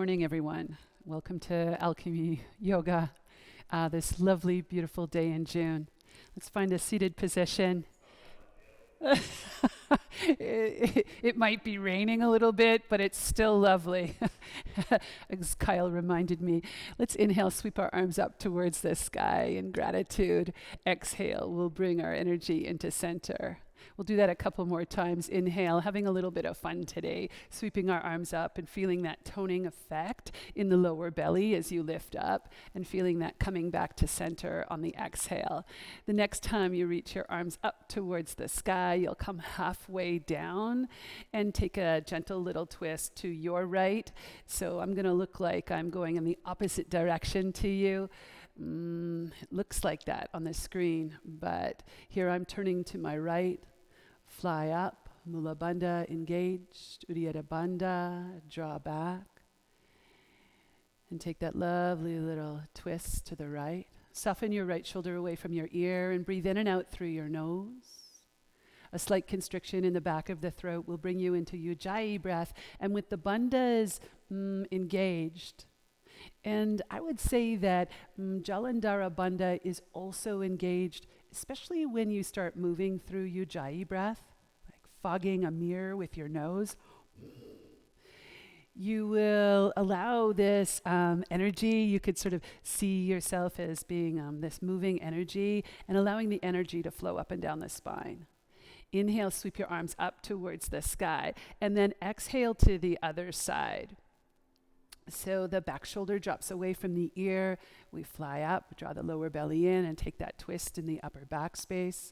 morning, everyone. Welcome to Alchemy Yoga, this lovely, beautiful day in June. Let's find a seated position. It might be raining a little bit, but it's still lovely. As Kyle reminded me, let's inhale, sweep our arms up towards the sky in gratitude. Exhale, we'll bring our energy into center. We'll do that a couple more times. Inhale, having a little bit of fun today, sweeping our arms up and feeling that toning effect in the lower belly as you lift up and feeling that coming back to center on the exhale. The next time you reach your arms up towards the sky, you'll come halfway down and take a gentle little twist to your right. So I'm going to look like I'm going in the opposite direction to you. It looks like that on the screen, but here I'm turning to my right. Fly up, Mula Bandha engaged, Uddiyana Bandha, draw back. And take that lovely little twist to the right. Soften your right shoulder away from your ear and breathe in and out through your nose. A slight constriction in the back of the throat will bring you into Ujjayi breath. And with the bandhas engaged, and I would say that Jalandhara Bandha is also engaged, especially when you start moving through Ujjayi breath, like fogging a mirror with your nose. You will allow this energy, you could sort of see yourself as being this moving energy and allowing the energy to flow up and down the spine. Inhale, sweep your arms up towards the sky, and then exhale to the other side. So the back shoulder drops away from the ear. We fly up, draw the lower belly in, and take that twist in the upper back space.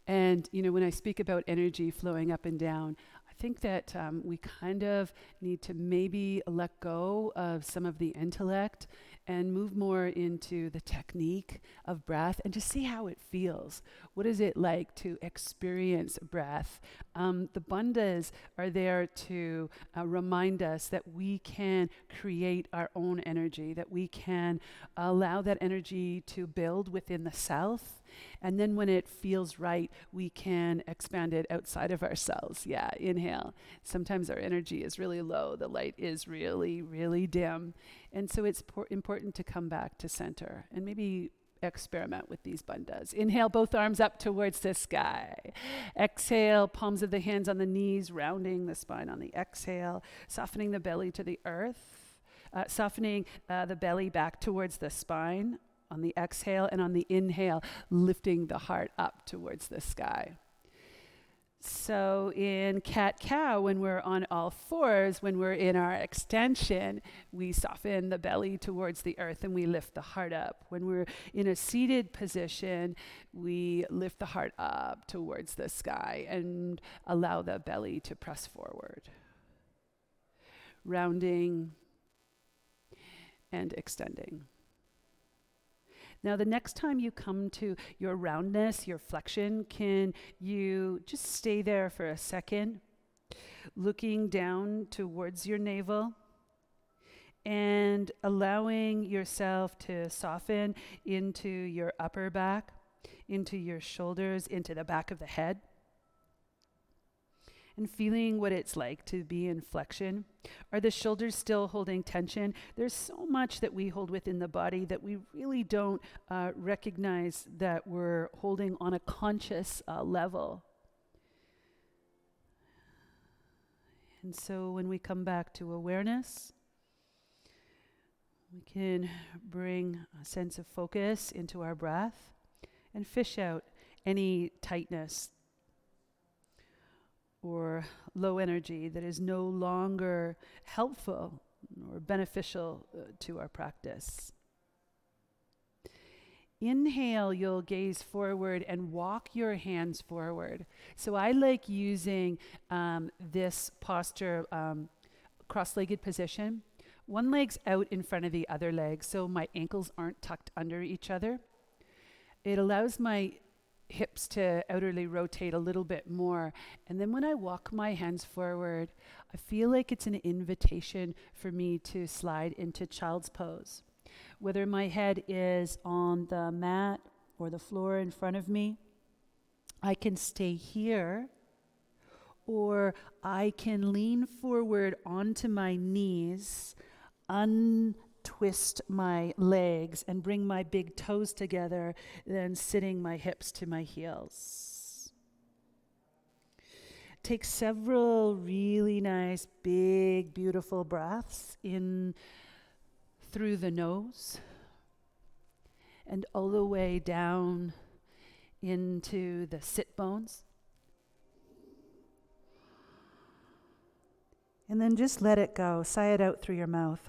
And, you know, when I speak about energy flowing up and down, I think that we kind of need to maybe let go of some of the intellect and move more into the technique of breath and just see how it feels. What is it like to experience breath? The bandhas are there to remind us that we can create our own energy, that we can allow that energy to build within the self. And then when it feels right, we can expand it outside of ourselves. Yeah, inhale. Sometimes our energy is really low. The light is really, really dim. And so it's important to come back to center and maybe experiment with these bandhas. Inhale, both arms up towards the sky. Exhale, palms of the hands on the knees, rounding the spine on the exhale, softening the belly to the earth, softening the belly back towards the spine on the exhale, and on the inhale, lifting the heart up towards the sky. So in cat-cow, when we're on all fours, when we're in our extension, we soften the belly towards the earth and we lift the heart up. When we're in a seated position, we lift the heart up towards the sky and allow the belly to press forward. Rounding and extending. Now, the next time you come to your roundness, your flexion, can you just stay there for a second, looking down towards your navel and allowing yourself to soften into your upper back, into your shoulders, into the back of the head, and feeling what it's like to be in flexion. Are the shoulders still holding tension? There's so much that we hold within the body that we really don't recognize that we're holding on a conscious level. And so when we come back to awareness, we can bring a sense of focus into our breath and fish out any tightness or low energy that is no longer helpful or beneficial to our practice. Inhale, you'll gaze forward and walk your hands forward. So I like using this posture, cross-legged position. One leg's out in front of the other leg, so my ankles aren't tucked under each other. It allows my hips to outerly rotate a little bit more. And then when I walk my hands forward, I feel like it's an invitation for me to slide into child's pose. Whether my head is on the mat or the floor in front of me, I can stay here, or I can lean forward onto my knees, untwist my legs and bring my big toes together, then sitting my hips to my heels. Take several really nice, big, beautiful breaths in through the nose and all the way down into the sit bones. And then just let it go. Sigh it out through your mouth.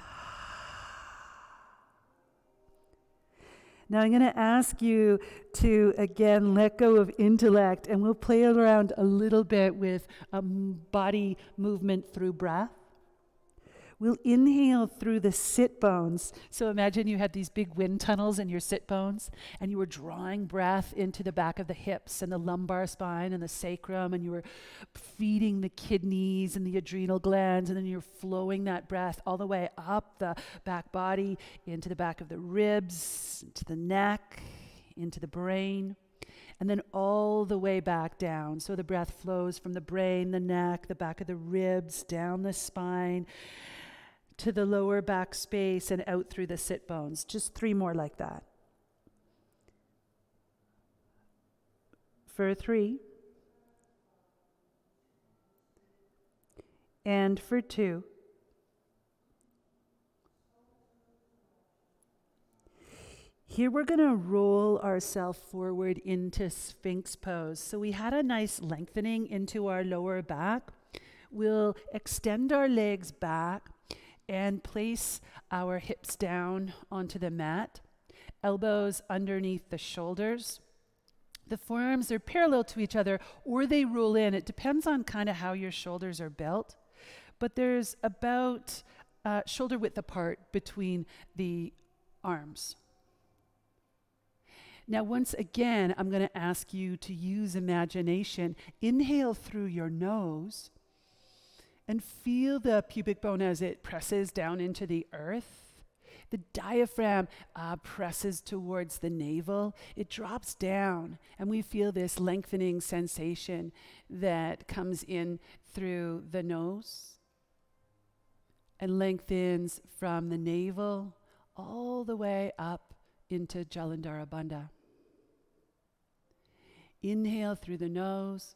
Now I'm going to ask you to, again, let go of intellect, and we'll play around a little bit with body movement through breath. We'll inhale through the sit bones. So imagine you had these big wind tunnels in your sit bones, and you were drawing breath into the back of the hips and the lumbar spine and the sacrum, and you were feeding the kidneys and the adrenal glands, and then you're flowing that breath all the way up the back body, into the back of the ribs, into the neck, into the brain, and then all the way back down. So the breath flows from the brain, the neck, the back of the ribs, down the spine, to the lower back space and out through the sit bones. Just 3 more like that. For 3. And for 2. Here we're going to roll ourselves forward into Sphinx Pose. So we had a nice lengthening into our lower back. We'll extend our legs back and place our hips down onto the mat, elbows underneath the shoulders. The forearms are parallel to each other, or they roll in. It depends on kind of how your shoulders are built. But there's about shoulder width apart between the arms. Now, once again, I'm going to ask you to use imagination. Inhale through your nose and feel the pubic bone as it presses down into the earth. The diaphragm presses towards the navel. It drops down, and we feel this lengthening sensation that comes in through the nose and lengthens from the navel all the way up into Jalandhara Bandha. Inhale through the nose,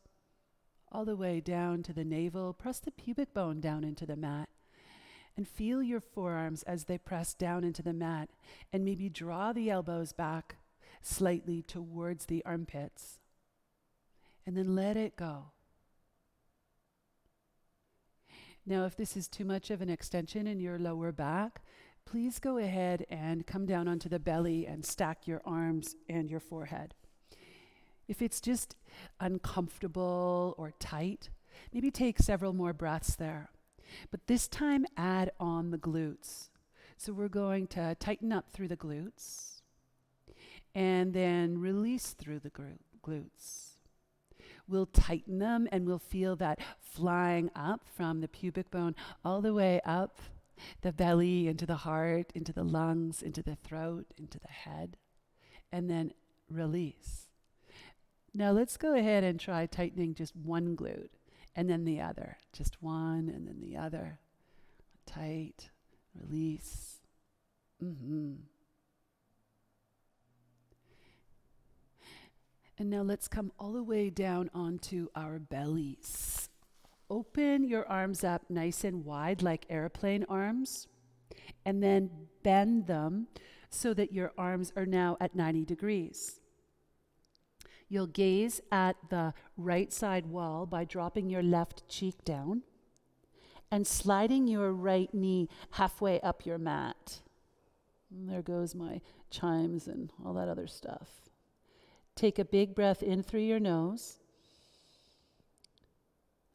all the way down to the navel. Press the pubic bone down into the mat and feel your forearms as they press down into the mat, and maybe draw the elbows back slightly towards the armpits, and then let it go. Now, if this is too much of an extension in your lower back, please go ahead and come down onto the belly and stack your arms and your forehead. If it's just uncomfortable or tight, maybe take several more breaths there. But this time, add on the glutes. So we're going to tighten up through the glutes and then release through the glutes. We'll tighten them, and we'll feel that flying up from the pubic bone all the way up the belly, into the heart, into the lungs, into the throat, into the head, and then release. Now let's go ahead and try tightening just one glute and then the other. Just one and then the other. Tight, release. And now let's come all the way down onto our bellies. Open your arms up nice and wide like airplane arms, and then bend them so that your arms are now at 90 degrees. You'll gaze at the right side wall by dropping your left cheek down and sliding your right knee halfway up your mat. And there goes my chimes and all that other stuff. Take a big breath in through your nose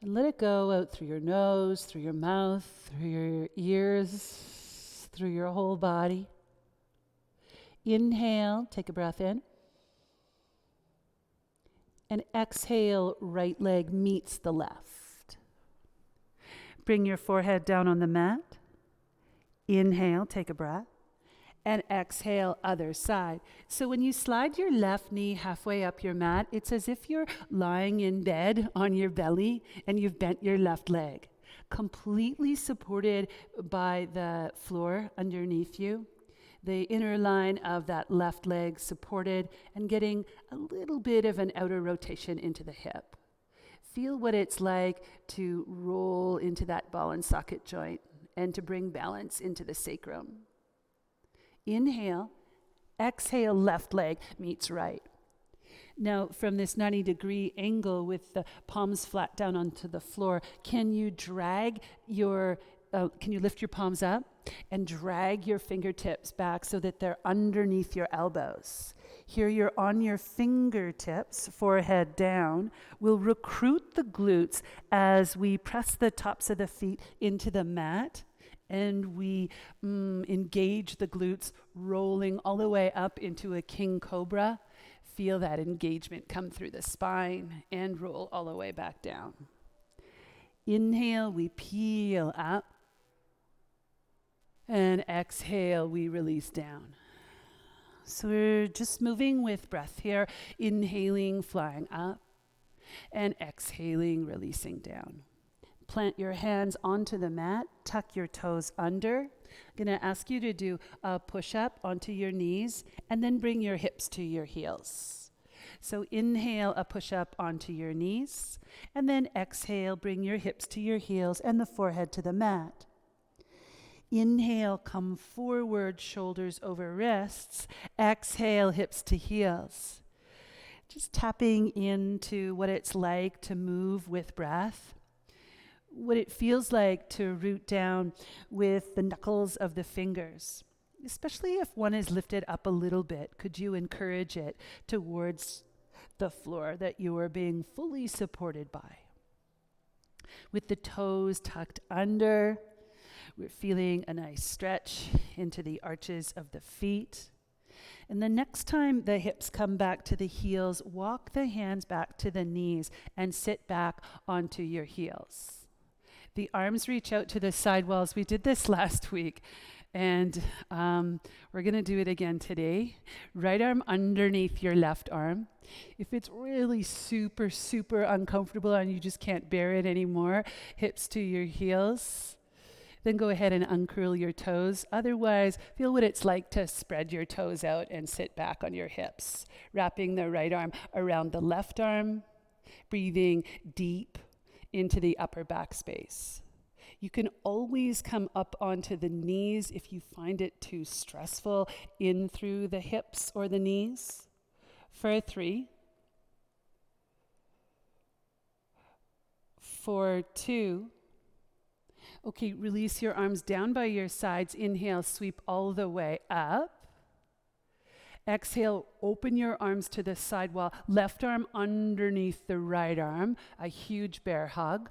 and let it go out through your nose, through your mouth, through your ears, through your whole body. Inhale, take a breath in. And exhale, right leg meets the left. Bring your forehead down on the mat. Inhale, take a breath. And exhale, other side. So when you slide your left knee halfway up your mat, it's as if you're lying in bed on your belly and you've bent your left leg. completely supported by the floor underneath you. The inner line of that left leg supported and getting a little bit of an outer rotation into the hip. Feel what it's like to roll into that ball and socket joint and to bring balance into the sacrum. Inhale, exhale, left leg meets right. Now, from this 90-degree angle with the palms flat down onto the floor, can you lift your palms up and drag your fingertips back so that they're underneath your elbows? Here you're on your fingertips, forehead down. We'll recruit the glutes as we press the tops of the feet into the mat, and we engage the glutes, rolling all the way up into a king cobra. Feel that engagement come through the spine and roll all the way back down. Inhale, we peel up. And exhale, we release down. So we're just moving with breath here. Inhaling, flying up. And exhaling, releasing down. Plant your hands onto the mat. Tuck your toes under. I'm going to ask you to do a push-up onto your knees and then bring your hips to your heels. So inhale, a push-up onto your knees, and then exhale, bring your hips to your heels and the forehead to the mat. Inhale, come forward, shoulders over wrists. Exhale, hips to heels. Just tapping into what it's like to move with breath. What it feels like to root down with the knuckles of the fingers, especially if one is lifted up a little bit. Could you encourage it towards the floor that you are being fully supported by? With the toes tucked under, we're feeling a nice stretch into the arches of the feet. And the next time the hips come back to the heels, walk the hands back to the knees and sit back onto your heels. The arms reach out to the side walls. We did this last week, and we're going to do it again today. Right arm underneath your left arm. If it's really super, super uncomfortable and you just can't bear it anymore, hips to your heels. Then go ahead and uncurl your toes. Otherwise, feel what it's like to spread your toes out and sit back on your hips. Wrapping the right arm around the left arm, breathing deep into the upper back space. You can always come up onto the knees if you find it too stressful, in through the hips or the knees. For 3, for 2. Okay, release your arms down by your sides. Inhale, sweep all the way up. Exhale, open your arms to the side wall. Left arm underneath the right arm, a huge bear hug.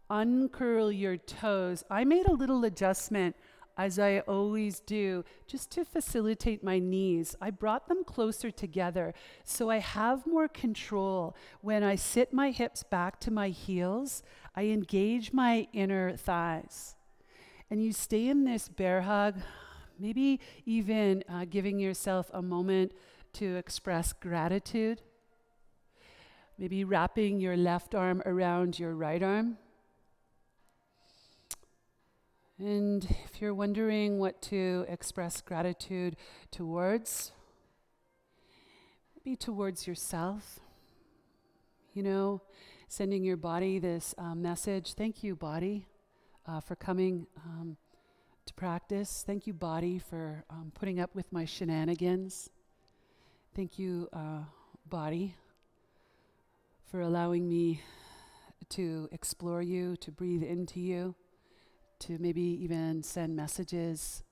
Uncurl your toes. I made a little adjustment, as I always do, just to facilitate my knees. I brought them closer together so I have more control. When I sit my hips back to my heels, I engage my inner thighs. And you stay in this bear hug, maybe even giving yourself a moment to express gratitude. Maybe wrapping your left arm around your right arm. And if you're wondering what to express gratitude towards, maybe towards yourself. You know, sending your body this message. Thank you, body, for coming to practice. Thank you, body, for putting up with my shenanigans. Thank you, body, for allowing me to explore you, to breathe into you, to maybe even send messages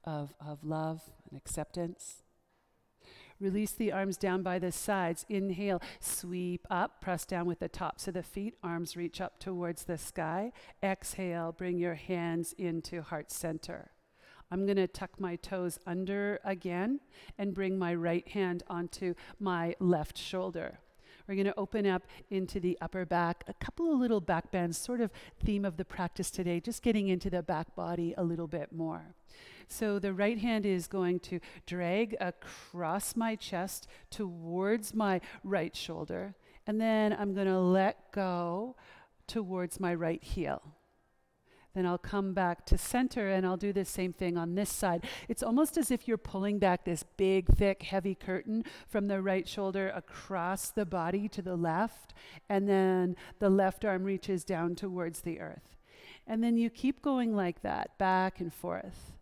of love and acceptance. Release the arms down by the sides. Inhale, sweep up, press down with the tops of the feet. Arms reach up towards the sky. Exhale, bring your hands into heart center. I'm going to tuck my toes under again and bring my right hand onto my left shoulder. We're going to open up into the upper back, a couple of little back bends, sort of theme of the practice today, just getting into the back body a little bit more. So the right hand is going to drag across my chest towards my right shoulder, and then I'm going to let go towards my right heel. Then I'll come back to center and I'll do the same thing on this side. It's almost as if you're pulling back this big, thick, heavy curtain from the right shoulder across the body to the left, and then the left arm reaches down towards the earth. And then you keep going like that, back and forth.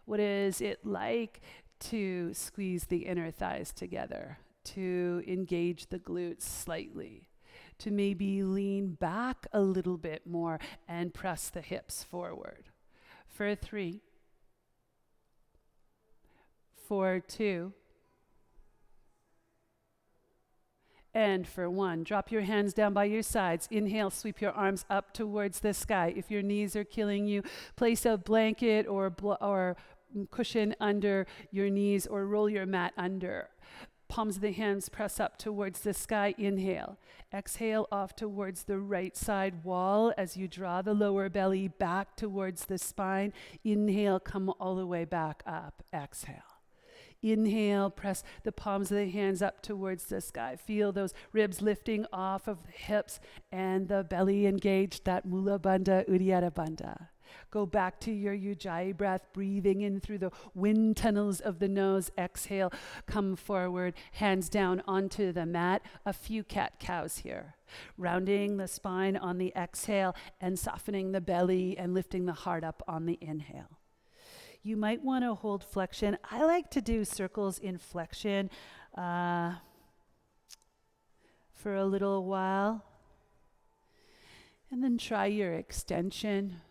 What is it like to squeeze the inner thighs together, to engage the glutes slightly, to maybe lean back a little bit more and press the hips forward? For 3, for 2, and for 1. Drop your hands down by your sides. Inhale, sweep your arms up towards the sky. If your knees are killing you, place a blanket or cushion under your knees, or roll your mat under. Palms of the hands press up towards the sky. Inhale. Exhale off towards the right side wall as you draw the lower belly back towards the spine. Inhale, come all the way back up. Exhale. Inhale, press the palms of the hands up towards the sky. Feel those ribs lifting off of the hips and the belly engaged, that Mula Bandha, Uddiyana Bandha. Go back to your Ujjayi breath, breathing in through the wind tunnels of the nose. Exhale, come forward, hands down onto the mat. A few cat-cows here. Rounding the spine on the exhale and softening the belly and lifting the heart up on the inhale. You might want to hold flexion. I like to do circles in flexion for a little while. And then try your extension.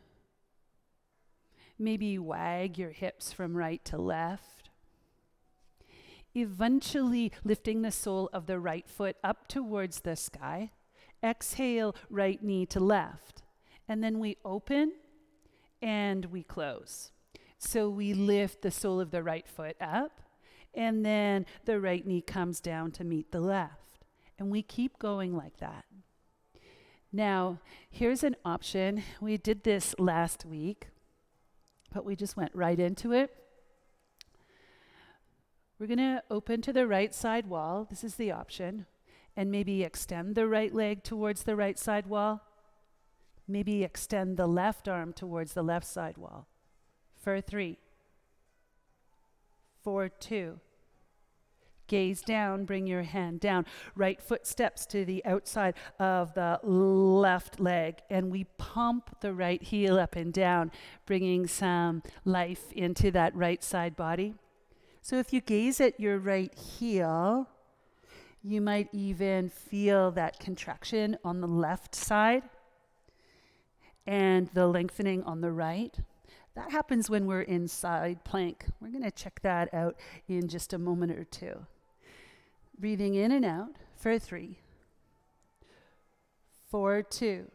Maybe wag your hips from right to left. Eventually lifting the sole of the right foot up towards the sky. Exhale, right knee to left. And then we open and we close. So we lift the sole of the right foot up, and then the right knee comes down to meet the left. And we keep going like that. Now, here's an option. We did this last week, but we just went right into it. We're going to open to the right side wall. This is the option. And maybe extend the right leg towards the right side wall. Maybe extend the left arm towards the left side wall. For 3, for 2. Gaze down, bring your hand down. Right foot steps to the outside of the left leg, and we pump the right heel up and down, bringing some life into that right side body. So if you gaze at your right heel, you might even feel that contraction on the left side and the lengthening on the right. That happens when we're in side plank. We're going to check that out in just a moment or two. Breathing in and out for 3, for 2.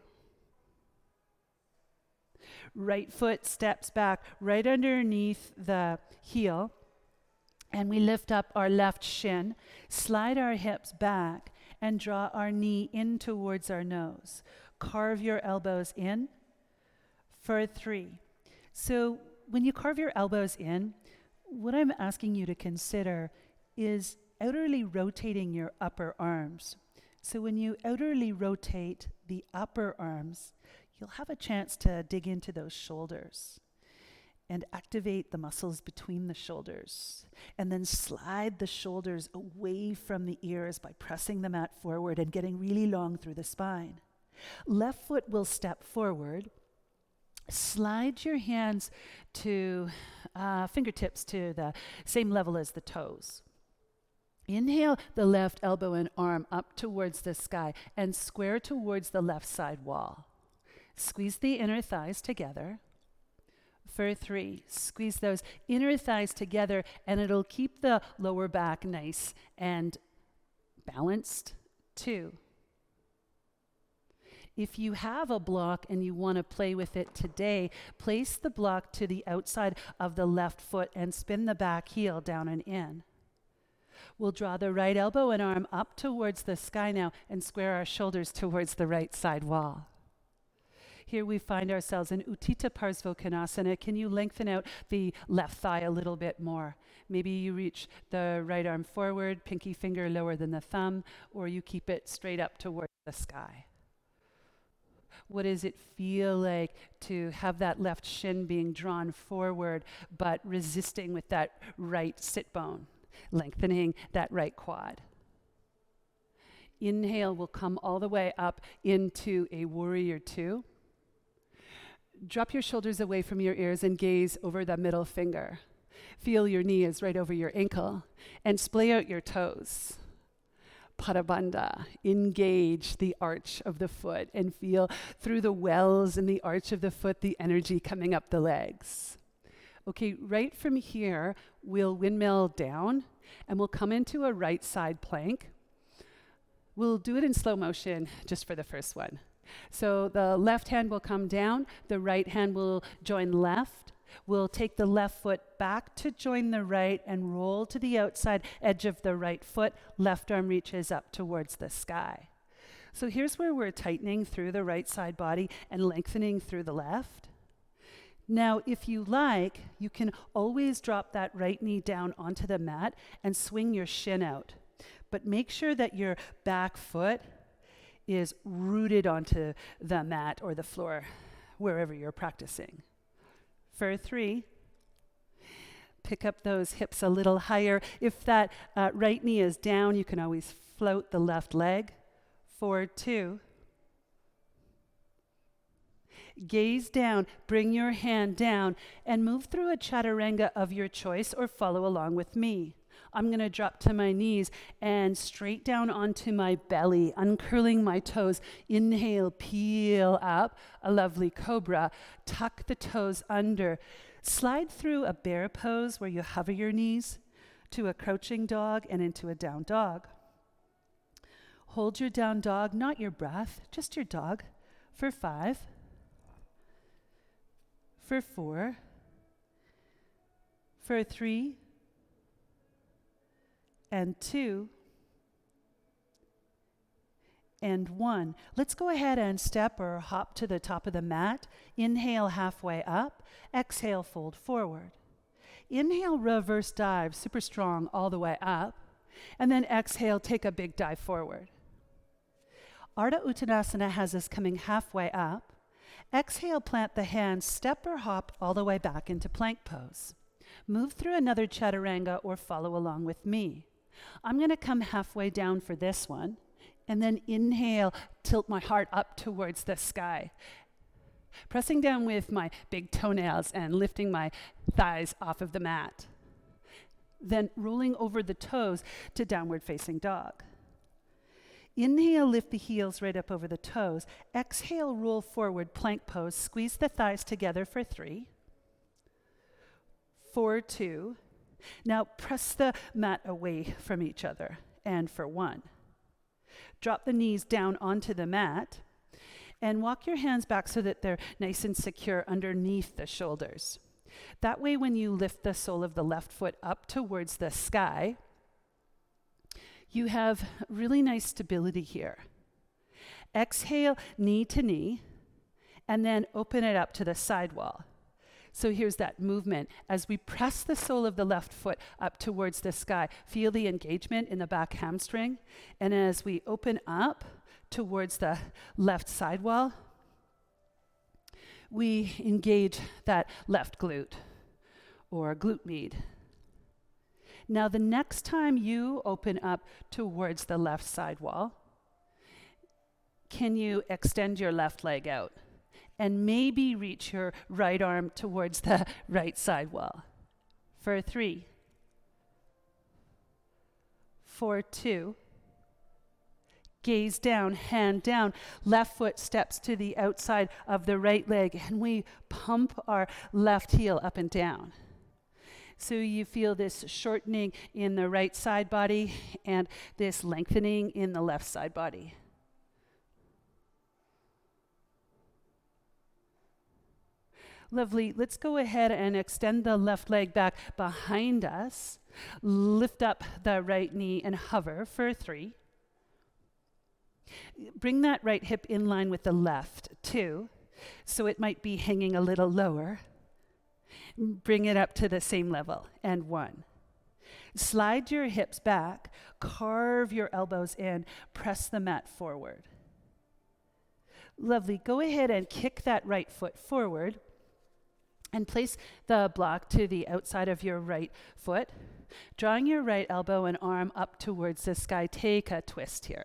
Right foot steps back right underneath the heel, and we lift up our left shin, slide our hips back, and draw our knee in towards our nose. Carve your elbows in for 3. So when you carve your elbows in, what I'm asking you to consider is outerly rotating your upper arms. So when you outerly rotate the upper arms, you'll have a chance to dig into those shoulders and activate the muscles between the shoulders. And then slide the shoulders away from the ears by pressing the mat forward and getting really long through the spine. Left foot will step forward. Slide your hands to fingertips to the same level as the toes. Inhale the left elbow and arm up towards the sky and square towards the left side wall. Squeeze the inner thighs together. For 3, squeeze those inner thighs together, and it'll keep the lower back nice and balanced. 2. If you have a block and you want to play with it today, place the block to the outside of the left foot and spin the back heel down and in. We'll draw the right elbow and arm up towards the sky now and square our shoulders towards the right side wall. Here we find ourselves in Utthita Parsvottanasana. Can you lengthen out the left thigh a little bit more? Maybe you reach the right arm forward, pinky finger lower than the thumb, or you keep it straight up towards the sky. What does it feel like to have that left shin being drawn forward, but resisting with that right sit bone, lengthening that right quad? Inhale will come all the way up into a warrior two. Drop your shoulders away from your ears and gaze over the middle finger. Feel your knee is right over your ankle and splay out your toes. Padabandha, engage the arch of the foot and feel through the wells in the arch of the foot the energy coming up the legs. Okay, right from here, we'll windmill down and we'll come into a right side plank. We'll do it in slow motion just for the first one. So the left hand will come down, the right hand will join left. We'll take the left foot back to join the right and roll to the outside edge of the right foot. Left arm reaches up towards the sky. So here's where we're tightening through the right side body and lengthening through the left. Now, if you like, you can always drop that right knee down onto the mat and swing your shin out. But make sure that your back foot is rooted onto the mat or the floor, wherever you're practicing. For 3, pick up those hips a little higher. If that right knee is down, you can always float the left leg. For 2, gaze down, bring your hand down, and move through a chaturanga of your choice or follow along with me. I'm going to drop to my knees and straight down onto my belly, uncurling my toes. Inhale, peel up, a lovely cobra. Tuck the toes under. Slide through a bear pose where you hover your knees to a crouching dog and into a down dog. Hold your down dog, not your breath, just your dog, for 5, for 4, for 3, and 2, and 1. Let's go ahead and step or hop to the top of the mat. Inhale halfway up, exhale fold forward. Inhale reverse dive, super strong all the way up, and then exhale take a big dive forward. Ardha Uttanasana has us coming halfway up. Exhale plant the hands, step or hop all the way back into plank pose. Move through another chaturanga or follow along with me. I'm going to come halfway down for this one, and then inhale, tilt my heart up towards the sky. Pressing down with my big toenails and lifting my thighs off of the mat. Then rolling over the toes to downward facing dog. Inhale, lift the heels right up over the toes. Exhale, roll forward, plank pose. Squeeze the thighs together for 3, for 2. Now press the mat away from each other, and for 1. Drop the knees down onto the mat and walk your hands back so that they're nice and secure underneath the shoulders. That way when you lift the sole of the left foot up towards the sky, you have really nice stability here. Exhale, knee to knee, and then open it up to the side wall. So here's that movement. As we press the sole of the left foot up towards the sky, feel the engagement in the back hamstring. And as we open up towards the left side wall, we engage that left glute or glute med. Now the next time you open up towards the left side wall, can you extend your left leg out? And maybe reach your right arm towards the right side wall. For 3, for 2, gaze down, hand down, left foot steps to the outside of the right leg, and we pump our left heel up and down. So you feel this shortening in the right side body and this lengthening in the left side body. Lovely. Let's go ahead and extend the left leg back behind us. Lift up the right knee and hover for 3. Bring that right hip in line with the left, 2. So it might be hanging a little lower. Bring it up to the same level, and 1. Slide your hips back, carve your elbows in, press the mat forward. Lovely. Go ahead and kick that right foot forward and place the block to the outside of your right foot, drawing your right elbow and arm up towards the sky. Take a twist here.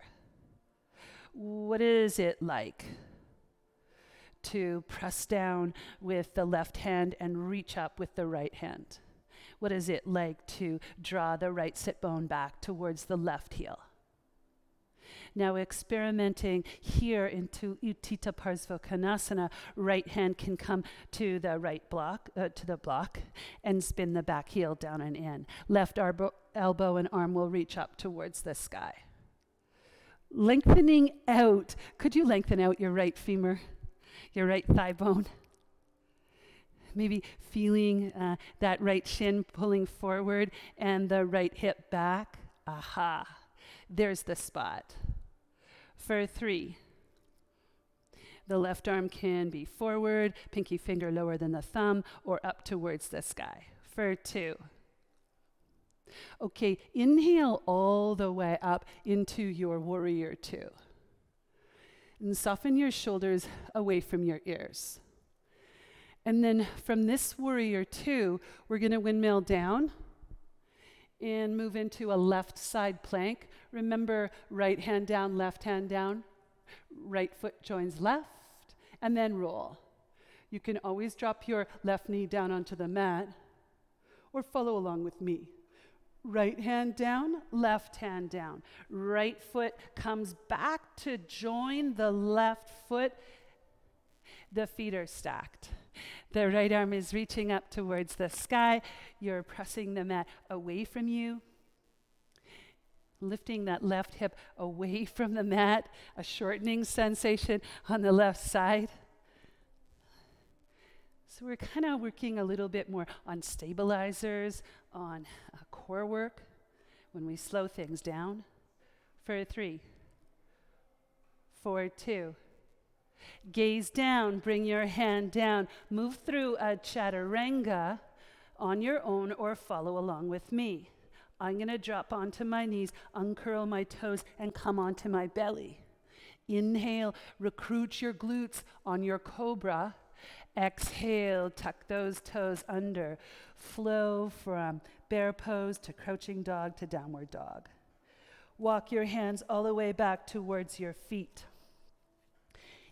What is it like to press down with the left hand and reach up with the right hand? What is it like to draw the right sit bone back towards the left heel? Now experimenting here into Utkatasana, right hand can come to the right block, to the block, and spin the back heel down and in. Left elbow and arm will reach up towards the sky. Lengthening out. Could you lengthen out your right femur, your right thigh bone? Maybe feeling that right shin pulling forward and the right hip back. Aha. There's the spot. For 3, the left arm can be forward, pinky finger lower than the thumb, or up towards the sky. For 2. Okay, inhale all the way up into your warrior 2. And soften your shoulders away from your ears. And then from this warrior 2, we're going to windmill down and move into a left side plank. Remember, right hand down, left hand down. Right foot joins left, and then roll. You can always drop your left knee down onto the mat or follow along with me. Right hand down, left hand down. Right foot comes back to join the left foot. The feet are stacked. The right arm is reaching up towards the sky. You're pressing the mat away from you. Lifting that left hip away from the mat, a shortening sensation on the left side. So we're kind of working a little bit more on stabilizers, on core work when we slow things down. For 3, for 2. Gaze down, bring your hand down. Move through a Chaturanga on your own or follow along with me. I'm going to drop onto my knees, uncurl my toes, and come onto my belly. Inhale, recruit your glutes on your cobra. Exhale, tuck those toes under. Flow from bear pose to crouching dog to downward dog. Walk your hands all the way back towards your feet.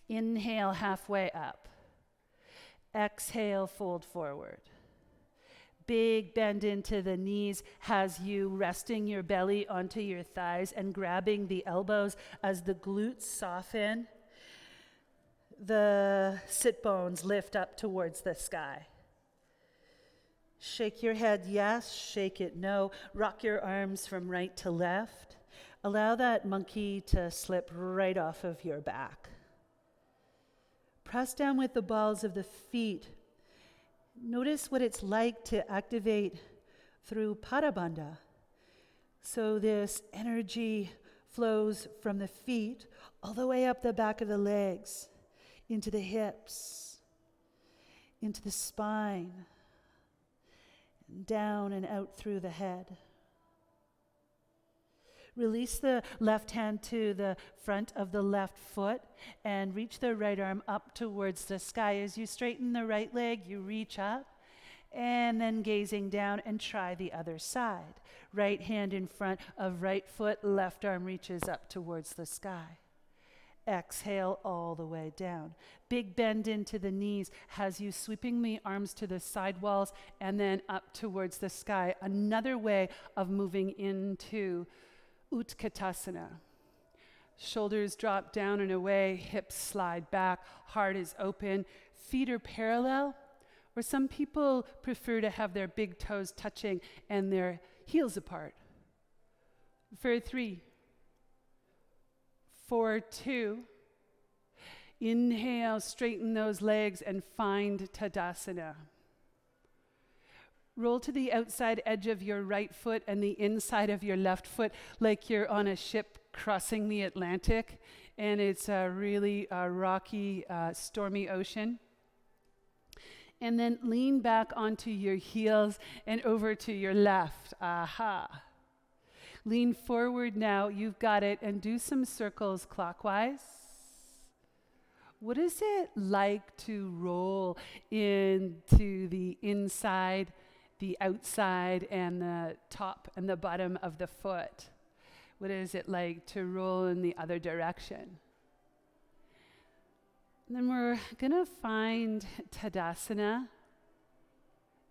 Inhale, halfway up. Exhale, fold forward. Big bend into the knees has you resting your belly onto your thighs and grabbing the elbows as the glutes soften. The sit bones lift up towards the sky. Shake your head yes, shake it no. Rock your arms from right to left. Allow that monkey to slip right off of your back. Press down with the balls of the feet. Notice what it's like to activate through Padabandha. So this energy flows from the feet all the way up the back of the legs, into the hips, into the spine, and down and out through the head. Release the left hand to the front of the left foot and reach the right arm up towards the sky. As you straighten the right leg, you reach up and then gazing down and try the other side. Right hand in front of right foot, left arm reaches up towards the sky. Exhale all the way down. Big bend into the knees has you sweeping the arms to the side walls and then up towards the sky. Another way of moving into Utkatasana. Shoulders drop down and away, hips slide back, heart is open, feet are parallel, or some people prefer to have their big toes touching and their heels apart. For 3, for 2, inhale, straighten those legs and find Tadasana. Roll to the outside edge of your right foot and the inside of your left foot like you're on a ship crossing the Atlantic and it's a really rocky, stormy ocean. And then lean back onto your heels and over to your left. Aha. Lean forward now, you've got it, and do some circles clockwise. What is it like to roll into the inside, the outside, and the top and the bottom of the foot? What is it like to roll in the other direction? And then we're going to find Tadasana,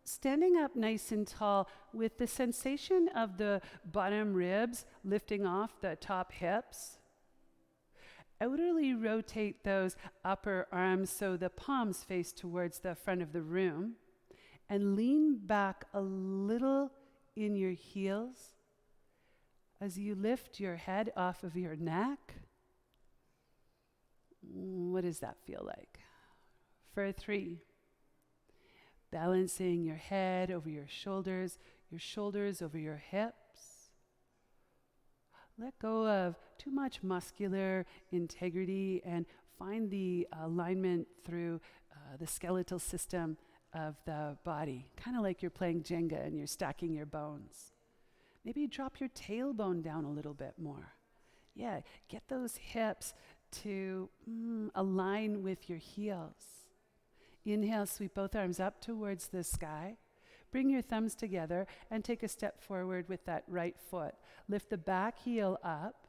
standing up nice and tall with the sensation of the bottom ribs lifting off the top hips. Outerly rotate those upper arms so the palms face towards the front of the room, and lean back a little in your heels as you lift your head off of your neck. What does that feel like? For 3, balancing your head over your shoulders over your hips. Let go of too much muscular integrity and find the alignment through the skeletal system of the body, kind of like you're playing Jenga and you're stacking your bones. Maybe drop your tailbone down a little bit more. Yeah, get those hips to align with your heels. Inhale, sweep both arms up towards the sky. Bring your thumbs together and take a step forward with that right foot. Lift the back heel up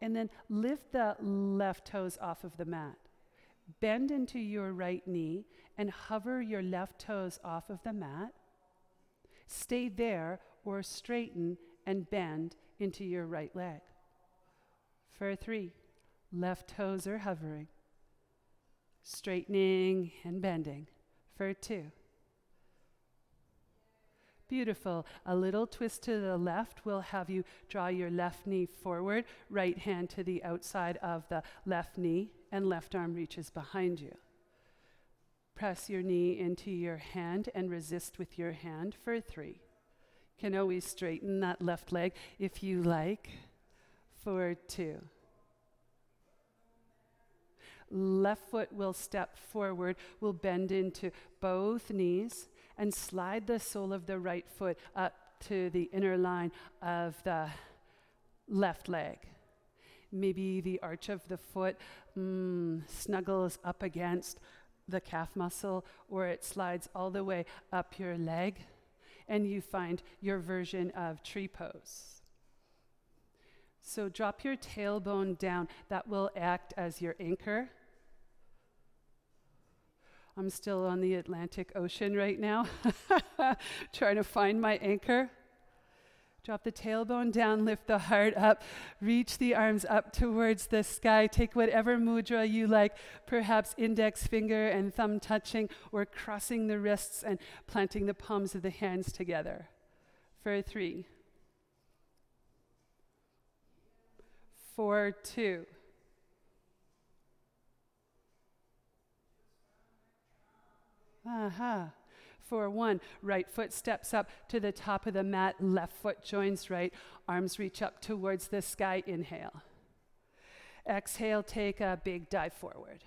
and then lift the left toes off of the mat. Bend into your right knee and hover your left toes off of the mat. Stay there or straighten and bend into your right leg. For 3, left toes are hovering, straightening and bending. For 2. Beautiful. A little twist to the left will have you draw your left knee forward, right hand to the outside of the left knee, and left arm reaches behind you. Press your knee into your hand and resist with your hand for 3. You can always straighten that left leg if you like. For 2. Left foot will step forward, will bend into both knees, and slide the sole of the right foot up to the inner line of the left leg. Maybe the arch of the foot snuggles up against the calf muscle, or it slides all the way up your leg, and you find your version of tree pose. So drop your tailbone down. That will act as your anchor. I'm still on the Atlantic Ocean right now, trying to find my anchor. Drop the tailbone down, lift the heart up, reach the arms up towards the sky. Take whatever mudra you like, perhaps index finger and thumb touching, or crossing the wrists and planting the palms of the hands together. For 3. For 2. For 1, right foot steps up to the top of the mat, left foot joins right, arms reach up towards the sky, inhale. Exhale, take a big dive forward.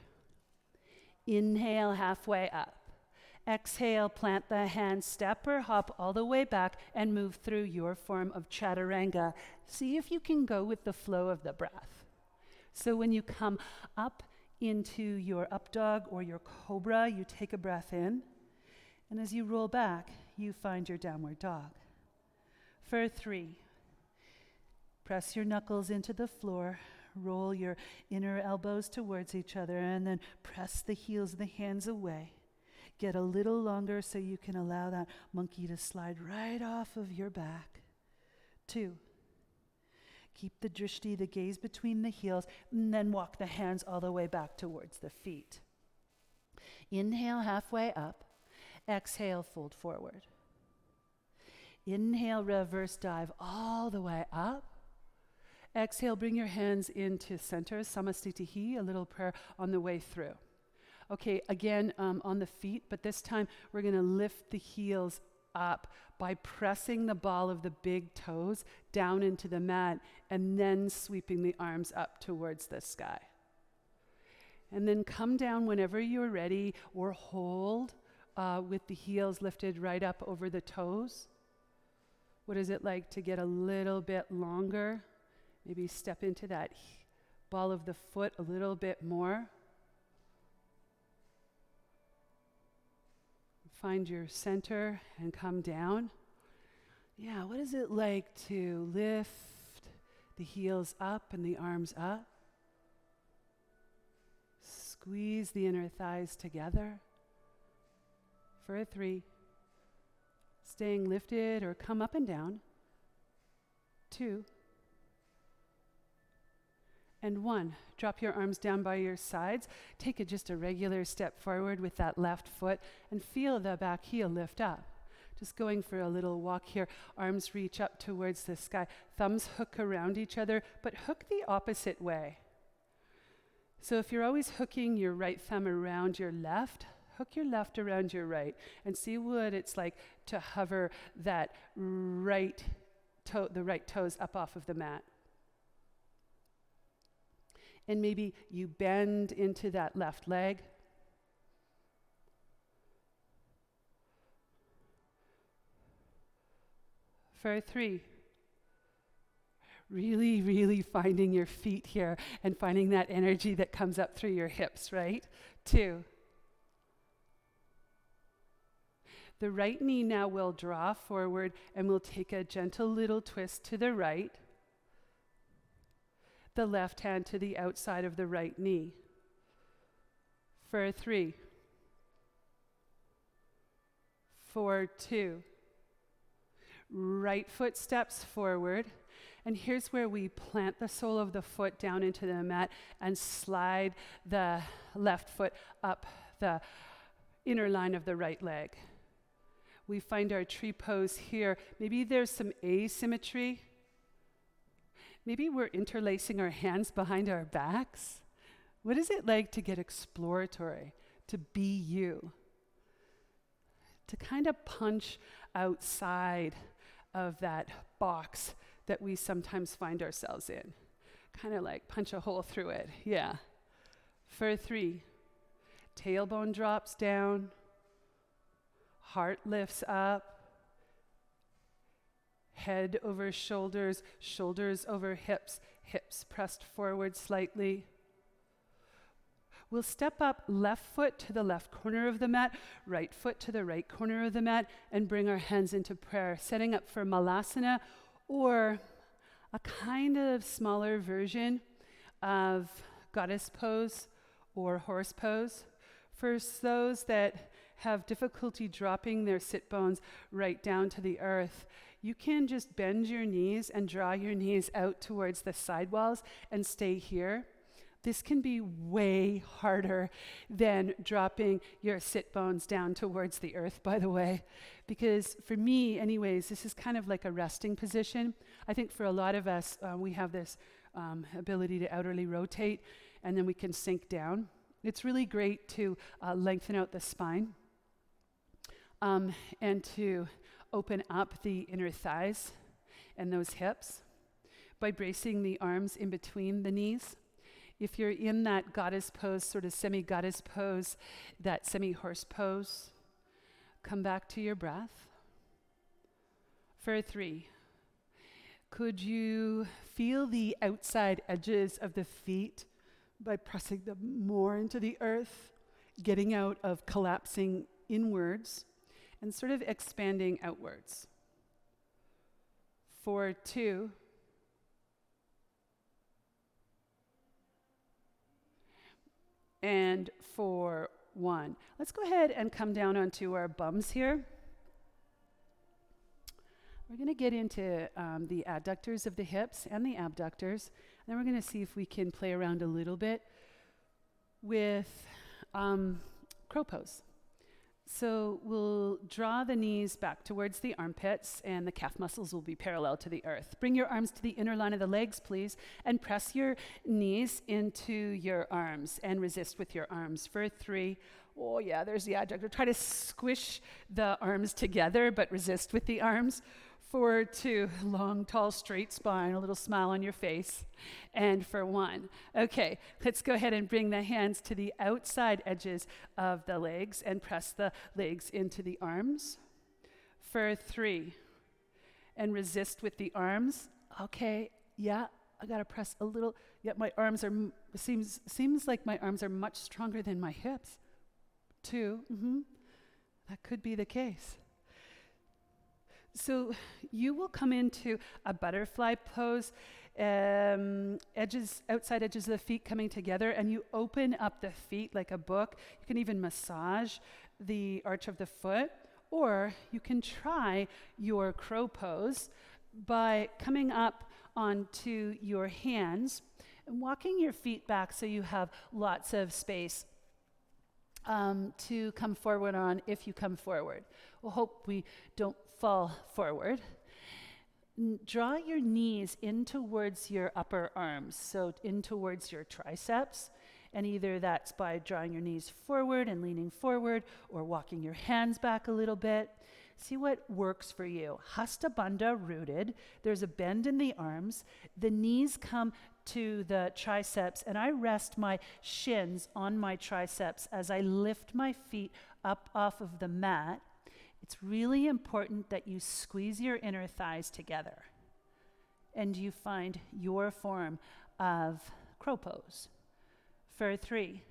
Inhale, halfway up. Exhale, plant the hands, step or hop all the way back and move through your form of Chaturanga. See if you can go with the flow of the breath. So when you come up into your up dog or your cobra, you take a breath in, and as you roll back, you find your downward dog. For 3, press your knuckles into the floor, roll your inner elbows towards each other, and then press the heels of the hands away. Get a little longer so you can allow that monkey to slide right off of your back. 2, keep the drishti, the gaze between the heels, and then walk the hands all the way back towards the feet. Inhale, halfway up. Exhale, fold forward. Inhale, reverse dive all the way up. Exhale, bring your hands into center, samastitihi, a little prayer on the way through. Okay, again, on the feet, but this time we're going to lift the heels up by pressing the ball of the big toes down into the mat and then sweeping the arms up towards the sky. And then come down whenever you're ready, or hold with the heels lifted right up over the toes. What is it like to get a little bit longer? Maybe step into that ball of the foot a little bit more. Find your center and come down. Yeah, what is it like to lift the heels up and the arms up? Squeeze the inner thighs together. For 3. Staying lifted or come up and down. 2. And 1. Drop your arms down by your sides. Take just a regular step forward with that left foot and feel the back heel lift up. Just going for a little walk here. Arms reach up towards the sky. Thumbs hook around each other, but hook the opposite way. So if you're always hooking your right thumb around your left, hook your left around your right and see what it's like to hover that right toe, the right toes up off of the mat. And maybe you bend into that left leg. For 3. Really, really finding your feet here and finding that energy that comes up through your hips, right? 2. The right knee now will draw forward and we'll take a gentle little twist to the right. The left hand to the outside of the right knee. For 3. For 2. Right foot steps forward. And here's where we plant the sole of the foot down into the mat and slide the left foot up the inner line of the right leg. We find our tree pose here. Maybe there's some asymmetry. Maybe we're interlacing our hands behind our backs. What is it like to get exploratory, to be you? To kind of punch outside of that box that we sometimes find ourselves in. Kind of like punch a hole through it, yeah. For 3, tailbone drops down, heart lifts up, head over shoulders, shoulders over hips, hips pressed forward slightly. We'll step up, left foot to the left corner of the mat, right foot to the right corner of the mat, and bring our hands into prayer, setting up for Malasana, or a kind of smaller version of Goddess Pose or Horse Pose. For those that have difficulty dropping their sit bones right down to the earth, you can just bend your knees and draw your knees out towards the side walls and stay here. This can be way harder than dropping your sit bones down towards the earth, by the way, because for me, anyways, this is kind of like a resting position. I think for a lot of us, we have this ability to outerly rotate, and then we can sink down. It's really great to lengthen out the spine and to open up the inner thighs and those hips by bracing the arms in between the knees. If you're in that goddess pose, sort of semi-goddess pose, that semi-horse pose, come back to your breath. For 3, could you feel the outside edges of the feet by pressing them more into the earth, getting out of collapsing inwards, and sort of expanding outwards? For 2, and for 1. Let's go ahead and come down onto our bums here. We're going to get into the adductors of the hips and the abductors. And then we're going to see if we can play around a little bit with crow pose. So we'll draw the knees back towards the armpits, and the calf muscles will be parallel to the earth. Bring your arms to the inner line of the legs, please, and press your knees into your arms and resist with your arms. For 3, oh yeah, there's the adductor. Try to squish the arms together, but resist with the arms. For 2, long, tall, straight spine, a little smile on your face. And for 1, okay, let's go ahead and bring the hands to the outside edges of the legs and press the legs into the arms. For 3, and resist with the arms. Okay, yeah, I gotta press a little. Yeah, my arms are, seems like my arms are much stronger than my hips. 2, That could be the case. So you will come into a butterfly pose, outside edges of the feet coming together, and you open up the feet like a book. You can even massage the arch of the foot, or you can try your crow pose by coming up onto your hands and walking your feet back so you have lots of space to come forward on if you come forward. We'll hope we don't fall forward. Draw your knees in towards your upper arms, so in towards your triceps, and either that's by drawing your knees forward and leaning forward or walking your hands back a little bit. See what works for you. Hasta Bandha rooted. There's a bend in the arms. The knees come to the triceps, and I rest my shins on my triceps as I lift my feet up off of the mat. It's really important that you squeeze your inner thighs together and you find your form of crow pose. For 3.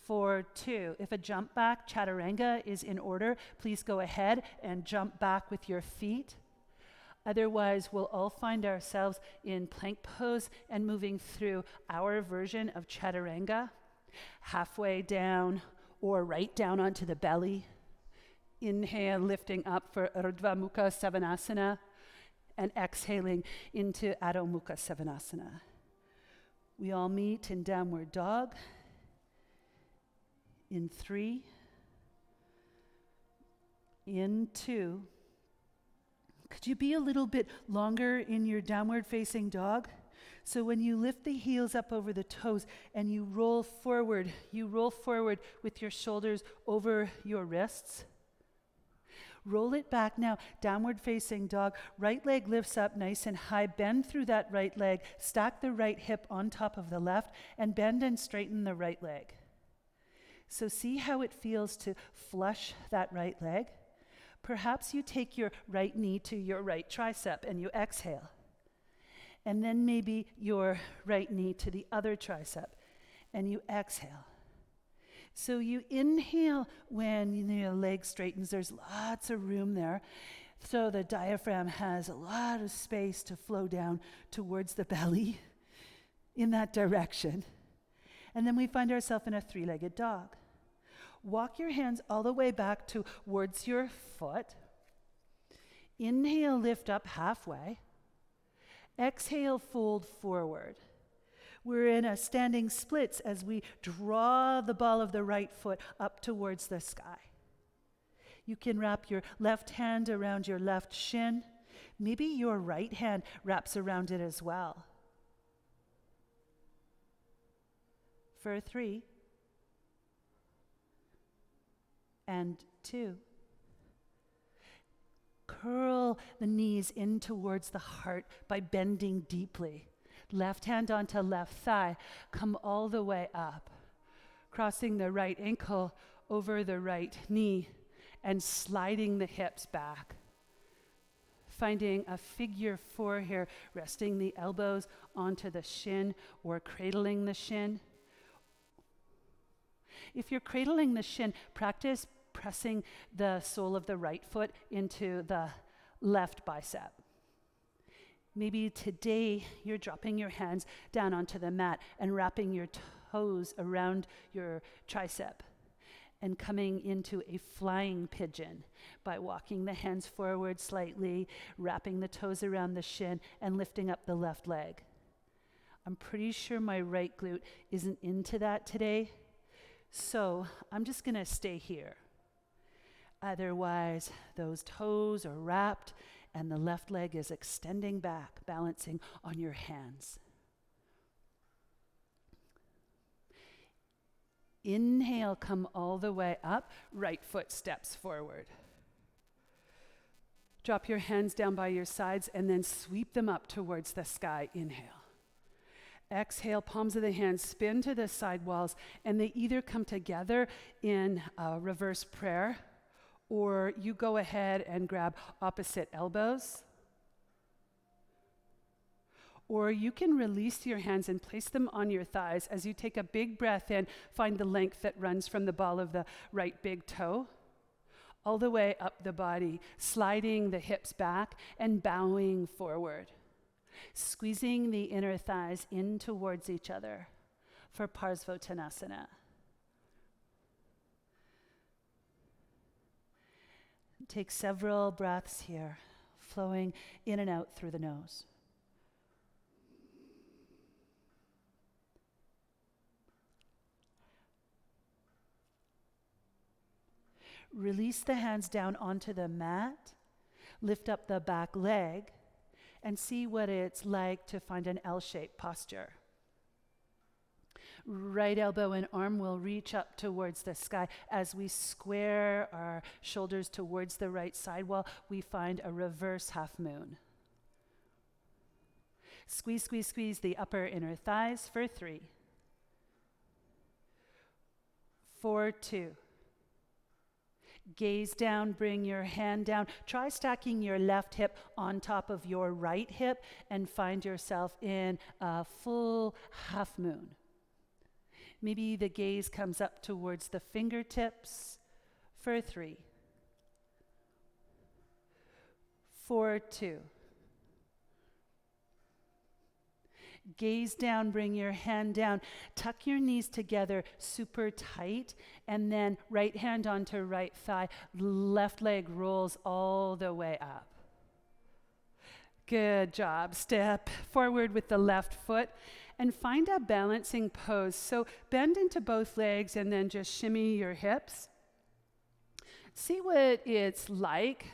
For 2, if a jump back Chaturanga is in order, please go ahead and jump back with your feet. Otherwise, we'll all find ourselves in plank pose and moving through our version of Chaturanga, halfway down or right down onto the belly. Inhale, lifting up for Urdhva Mukha Svanasana, and exhaling into Adho Mukha Svanasana. We all meet in downward dog in 3, in 2. Could you be a little bit longer in your downward facing dog? So when you lift the heels up over the toes and you roll forward with your shoulders over your wrists. Roll it back now, downward facing dog. Right leg lifts up nice and high. Bend through that right leg. Stack the right hip on top of the left and bend and straighten the right leg. So see how it feels to flush that right leg. Perhaps you take your right knee to your right tricep and you exhale. And then maybe your right knee to the other tricep and you exhale. So you inhale when your leg straightens. There's lots of room there. So the diaphragm has a lot of space to flow down towards the belly in that direction. And then we find ourselves in a 3-legged dog. Walk your hands all the way back towards your foot. Inhale, lift up halfway. Exhale, fold forward. We're in a standing splits as we draw the ball of the right foot up towards the sky. You can wrap your left hand around your left shin. Maybe your right hand wraps around it as well. For 3, and 2. Curl the knees in towards the heart by bending deeply. Left hand onto left thigh. Come all the way up. Crossing the right ankle over the right knee and sliding the hips back. Finding a figure 4 here, resting the elbows onto the shin or cradling the shin. If you're cradling the shin, practice pressing the sole of the right foot into the left bicep. Maybe today you're dropping your hands down onto the mat and wrapping your toes around your tricep and coming into a flying pigeon by walking the hands forward slightly, wrapping the toes around the shin and lifting up the left leg. I'm pretty sure my right glute isn't into that today, so I'm just going to stay here. Otherwise, those toes are wrapped and the left leg is extending back, balancing on your hands. Inhale, come all the way up, right foot steps forward. Drop your hands down by your sides and then sweep them up towards the sky. Inhale. Exhale, palms of the hands spin to the side walls, and they either come together in a reverse prayer, or you go ahead and grab opposite elbows, Or you can release your hands and place them on your thighs as you take a big breath in. Find the length that runs from the ball of the right big toe all the way up the body, sliding the hips back and bowing forward. Squeezing the inner thighs in towards each other for Parsvottanasana. Take several breaths here, flowing in and out through the nose. Release the hands down onto the mat, lift up the back leg, and see what it's like to find an L-shaped posture. Right elbow and arm will reach up towards the sky as we square our shoulders towards the right side wall. We find a reverse half moon. Squeeze, squeeze, squeeze the upper inner thighs for 3, 4, 2. Gaze down, bring your hand down. Try stacking your left hip on top of your right hip and find yourself in a full half moon. Maybe the gaze comes up towards the fingertips for 3, 4, 2. Gaze down, bring your hand down, tuck your knees together super tight, and then right hand onto right thigh, left leg rolls all the way up. Good job. Step forward with the left foot and find a balancing pose. So bend into both legs and then just shimmy your hips. See what it's like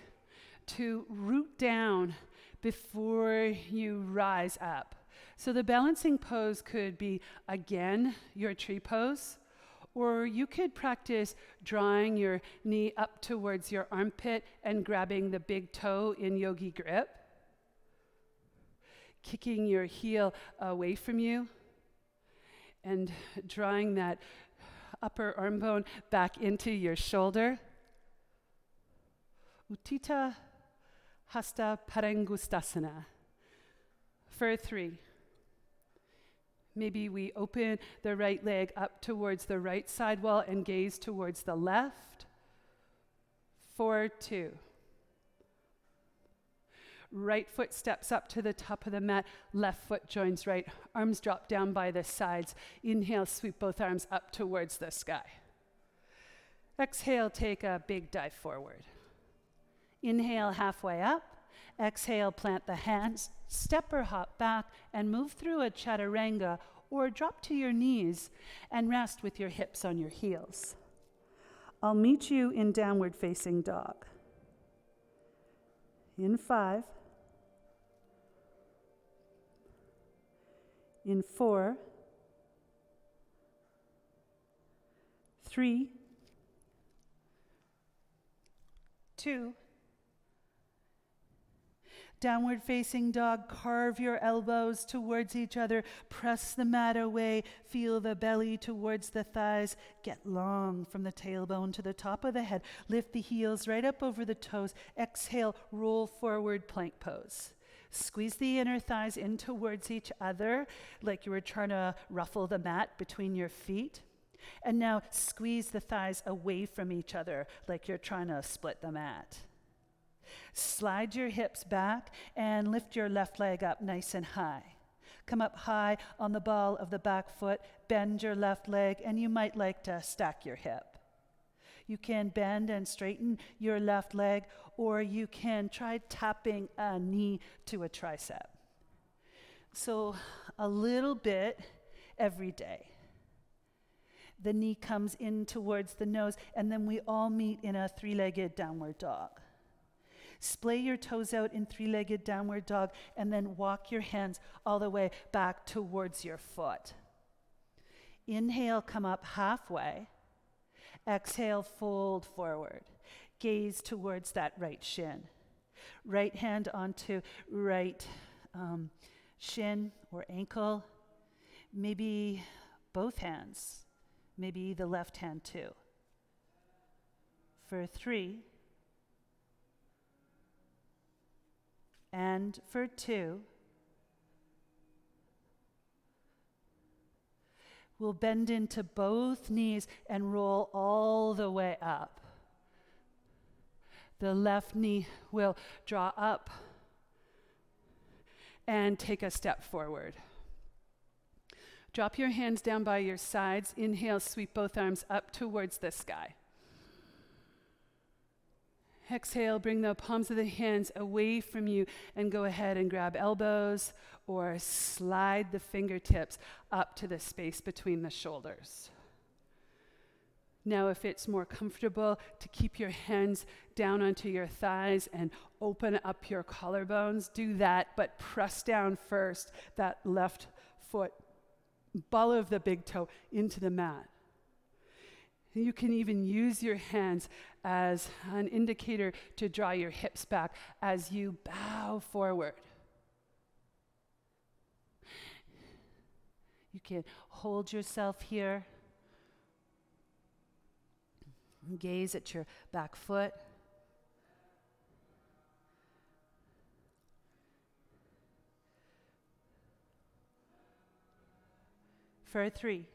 to root down before you rise up. So the balancing pose could be, again, your tree pose, or you could practice drawing your knee up towards your armpit and grabbing the big toe in yogi grip, kicking your heel away from you, and drawing that upper arm bone back into your shoulder. Utthita Hasta Parangustasana for 3. Maybe we open the right leg up towards the right side wall and gaze towards the left. 4, 2. Right foot steps up to the top of the mat, left foot joins right, arms drop down by the sides. Inhale, sweep both arms up towards the sky. Exhale, take a big dive forward. Inhale, halfway up. Exhale, plant the hands, step or hop back, and move through a Chaturanga, or drop to your knees and rest with your hips on your heels. I'll meet you in downward facing dog. In 5, in 4, 3, 2, downward facing dog. Carve your elbows towards each other. Press the mat away. Feel the belly towards the thighs. Get long from the tailbone to the top of the head. Lift the heels right up over the toes. Exhale, roll forward, plank pose. Squeeze the inner thighs in towards each other like you were trying to ruffle the mat between your feet. And now squeeze the thighs away from each other like you're trying to split the mat. Slide your hips back and lift your left leg up nice and high. Come up high on the ball of the back foot, bend your left leg, and you might like to stack your hip. You can bend and straighten your left leg, or you can try tapping a knee to a tricep. So a little bit every day. The knee comes in towards the nose, and then we all meet in a 3-legged downward dog. Splay your toes out in 3-legged downward dog, and then walk your hands all the way back towards your foot. Inhale, come up halfway. Exhale, fold forward. Gaze towards that right shin. Right hand onto right shin or ankle. Maybe both hands. Maybe the left hand too. For 3. And for 2, We'll bend into both knees and roll all the way up. The left knee will draw up and take a step forward. Drop your hands down by your sides. Inhale, sweep both arms up towards the sky. Exhale, bring the palms of the hands away from you and go ahead and grab elbows or slide the fingertips up to the space between the shoulders. Now, if it's more comfortable to keep your hands down onto your thighs and open up your collarbones, do that, but press down first that left foot, ball of the big toe into the mat. You can even use your hands as an indicator to draw your hips back as you bow forward. You can hold yourself here. Gaze at your back foot. For 3.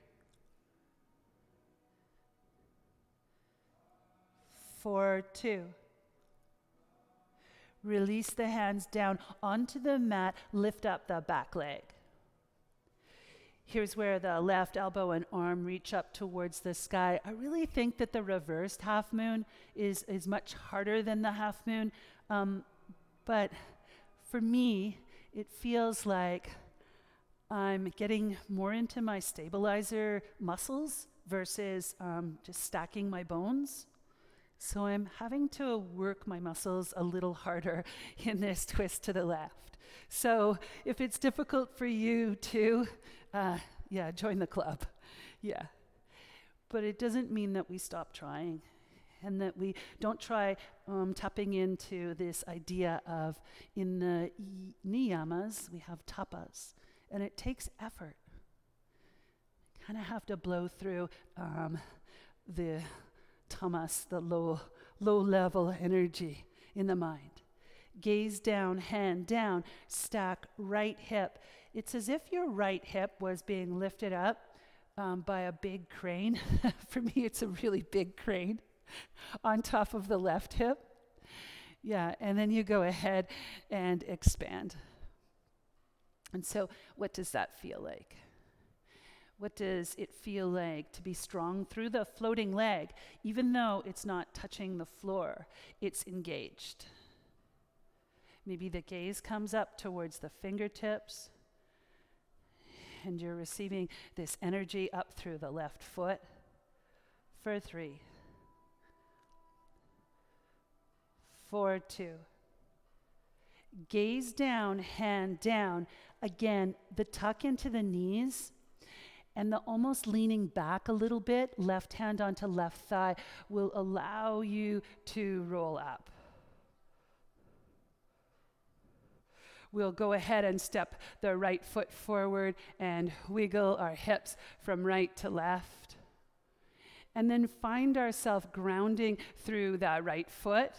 For 2. Release the hands down onto the mat, lift up the back leg. Here's where the left elbow and arm reach up towards the sky. I really think that the reversed half moon is much harder than the half moon. But for me, it feels like I'm getting more into my stabilizer muscles versus just stacking my bones. So I'm having to work my muscles a little harder in this twist to the left. So if it's difficult for you to, join the club. Yeah. But it doesn't mean that we stop trying and that we don't try tapping into this idea of, in the niyamas, we have tapas, and it takes effort. Kind of have to blow through the tamas, the low level energy in the mind. Gaze down, hand down, stack right hip. It's as if your right hip was being lifted up by a big crane. For me, it's a really big crane on top of the left hip. Yeah, and then you go ahead and expand. And so what does that feel like? What does it feel like to be strong through the floating leg, even though it's not touching the floor, it's engaged? Maybe the gaze comes up towards the fingertips, and you're receiving this energy up through the left foot. For 3. For 2. Gaze down, hand down. Again, the tuck into the knees and the almost leaning back a little bit, left hand onto left thigh, will allow you to roll up. We'll go ahead and step the right foot forward and wiggle our hips from right to left. And then find ourselves grounding through the right foot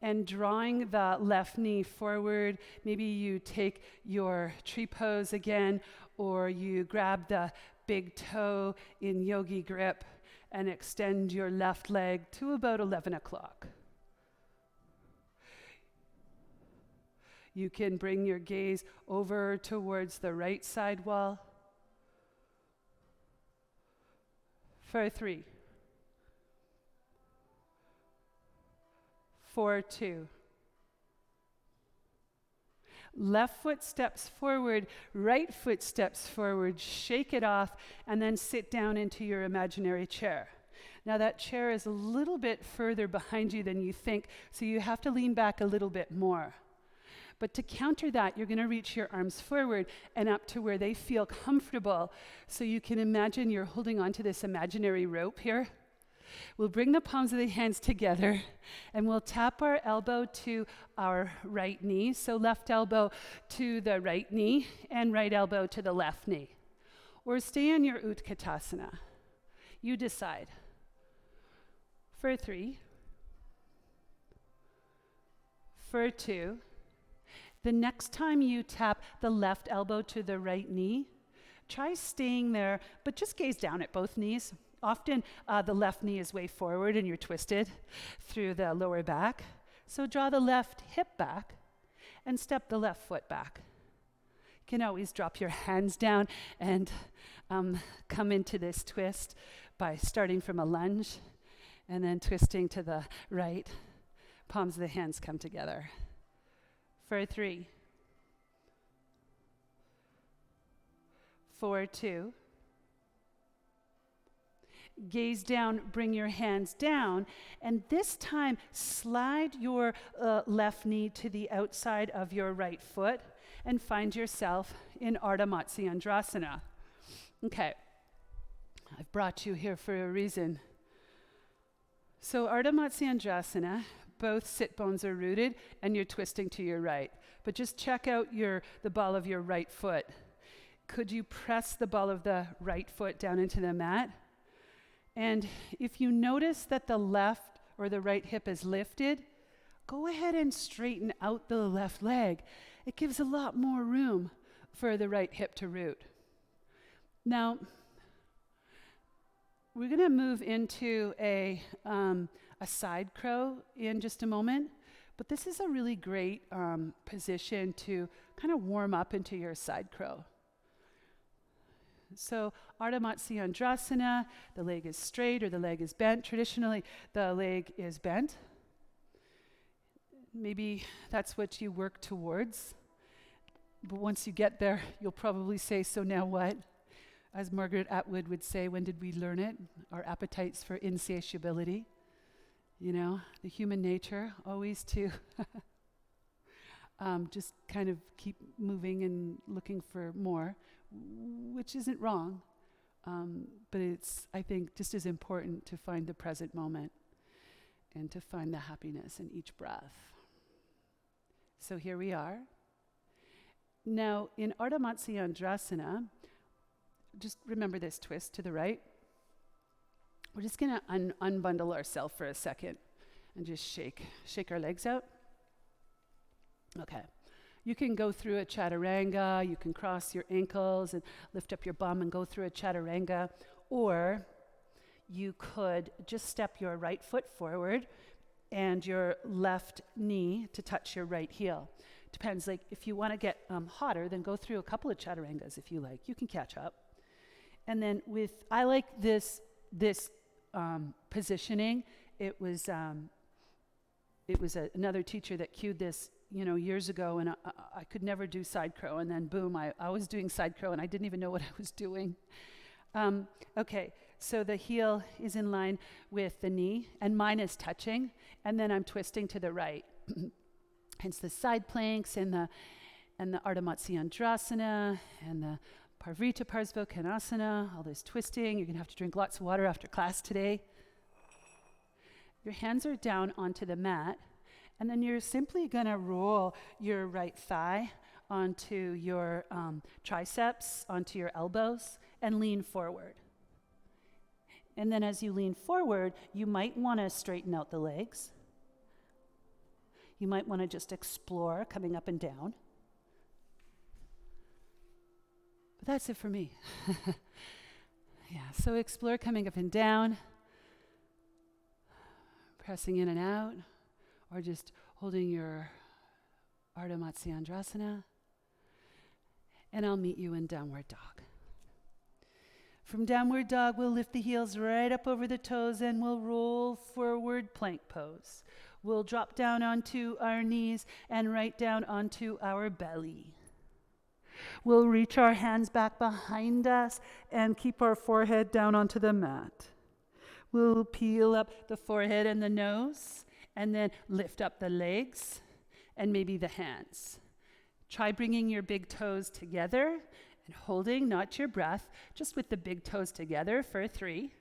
and drawing the left knee forward. Maybe you take your tree pose again, or you grab the big toe in yogi grip and extend your left leg to about 11 o'clock. You can bring your gaze over towards the right side wall. For 3. For 2. Left foot steps forward, right foot steps forward, shake it off, and then sit down into your imaginary chair. Now that chair is a little bit further behind you than you think, so you have to lean back a little bit more. But to counter that, you're going to reach your arms forward and up to where they feel comfortable. So you can imagine you're holding onto this imaginary rope here. We'll bring the palms of the hands together and we'll tap our elbow to our right knee. So left elbow to the right knee and right elbow to the left knee. Or stay in your Utkatasana. You decide. For 3. For 2. The next time you tap the left elbow to the right knee, try staying there, but just gaze down at both knees. Often the left knee is way forward and you're twisted through the lower back. So draw the left hip back and step the left foot back. You can always drop your hands down and come into this twist by starting from a lunge and then twisting to the right. Palms of the hands come together. For 3, 4, 2. Gaze down, bring your hands down, and this time slide your left knee to the outside of your right foot and find yourself in Ardha Matsyendrasana. Okay, I've brought you here for a reason. So Ardha Matsyendrasana, both sit bones are rooted and you're twisting to your right. But just check out the ball of your right foot. Could you press the ball of the right foot down into the mat? And if you notice that the left or the right hip is lifted, go ahead and straighten out the left leg. It gives a lot more room for the right hip to root. Now, we're going to move into a side crow in just a moment, but this is a really great position to kind of warm up into your side crow. So Ardha Matsyendrasana, the leg is straight or the leg is bent. Traditionally, the leg is bent. Maybe that's what you work towards. But once you get there, you'll probably say, so now what? As Margaret Atwood would say, when did we learn it? Our appetites for insatiability. You know, the human nature, always to just kind of keep moving and looking for more, which isn't wrong. But it's, I think, just as important to find the present moment and to find the happiness in each breath. So here we are. Now, in Ardha Matsyendrasana, just remember this twist to the right. We're just going to unbundle ourselves for a second and just shake our legs out. Okay. You can go through a Chaturanga, you can cross your ankles and lift up your bum and go through a Chaturanga, or you could just step your right foot forward and your left knee to touch your right heel. Depends, like if you want to get hotter, then go through a couple of Chaturangas if you like. You can catch up. And then I like this positioning. It was another teacher that cued this, years ago, and I could never do side crow, and then boom, I was doing side crow, and I didn't even know what I was doing. Okay, so the heel is in line with the knee, and mine is touching, and then I'm twisting to the right. Hence the side planks and the Ardha Matsyendrasana and the Parvrita Parsvottanasana, all this twisting. You're going to have to drink lots of water after class today. Your hands are down onto the mat, and then you're simply going to roll your right thigh onto your triceps, onto your elbows, and lean forward. And then as you lean forward, you might want to straighten out the legs. You might want to just explore coming up and down. But that's it for me. Yeah, so explore coming up and down, pressing in and out, or just holding your Ardha Matsyendrasana. And I'll meet you in Downward Dog. From Downward Dog, we'll lift the heels right up over the toes and we'll roll forward plank pose. We'll drop down onto our knees and right down onto our belly. We'll reach our hands back behind us and keep our forehead down onto the mat. We'll peel up the forehead and the nose and then lift up the legs and maybe the hands. Try bringing your big toes together and holding, not your breath, just with the big toes together for 3.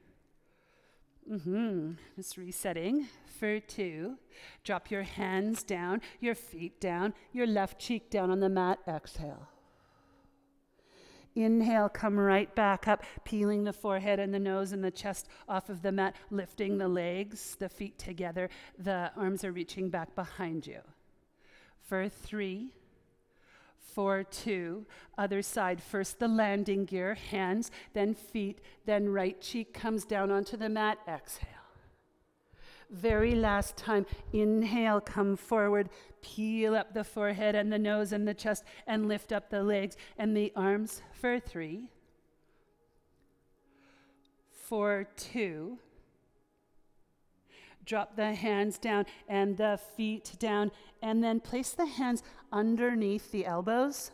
Just resetting for 2. Drop your hands down, your feet down, your left cheek down on the mat. Exhale. Inhale, come right back up, peeling the forehead and the nose and the chest off of the mat, lifting the legs, the feet together. The arms are reaching back behind you. For 3, for 2. Other side, first the landing gear, hands, then feet, then right cheek comes down onto the mat, exhale. Very last time, inhale, come forward, peel up the forehead and the nose and the chest and lift up the legs and the arms for 3. For 2. Drop the hands down and the feet down, and then place the hands underneath the elbows.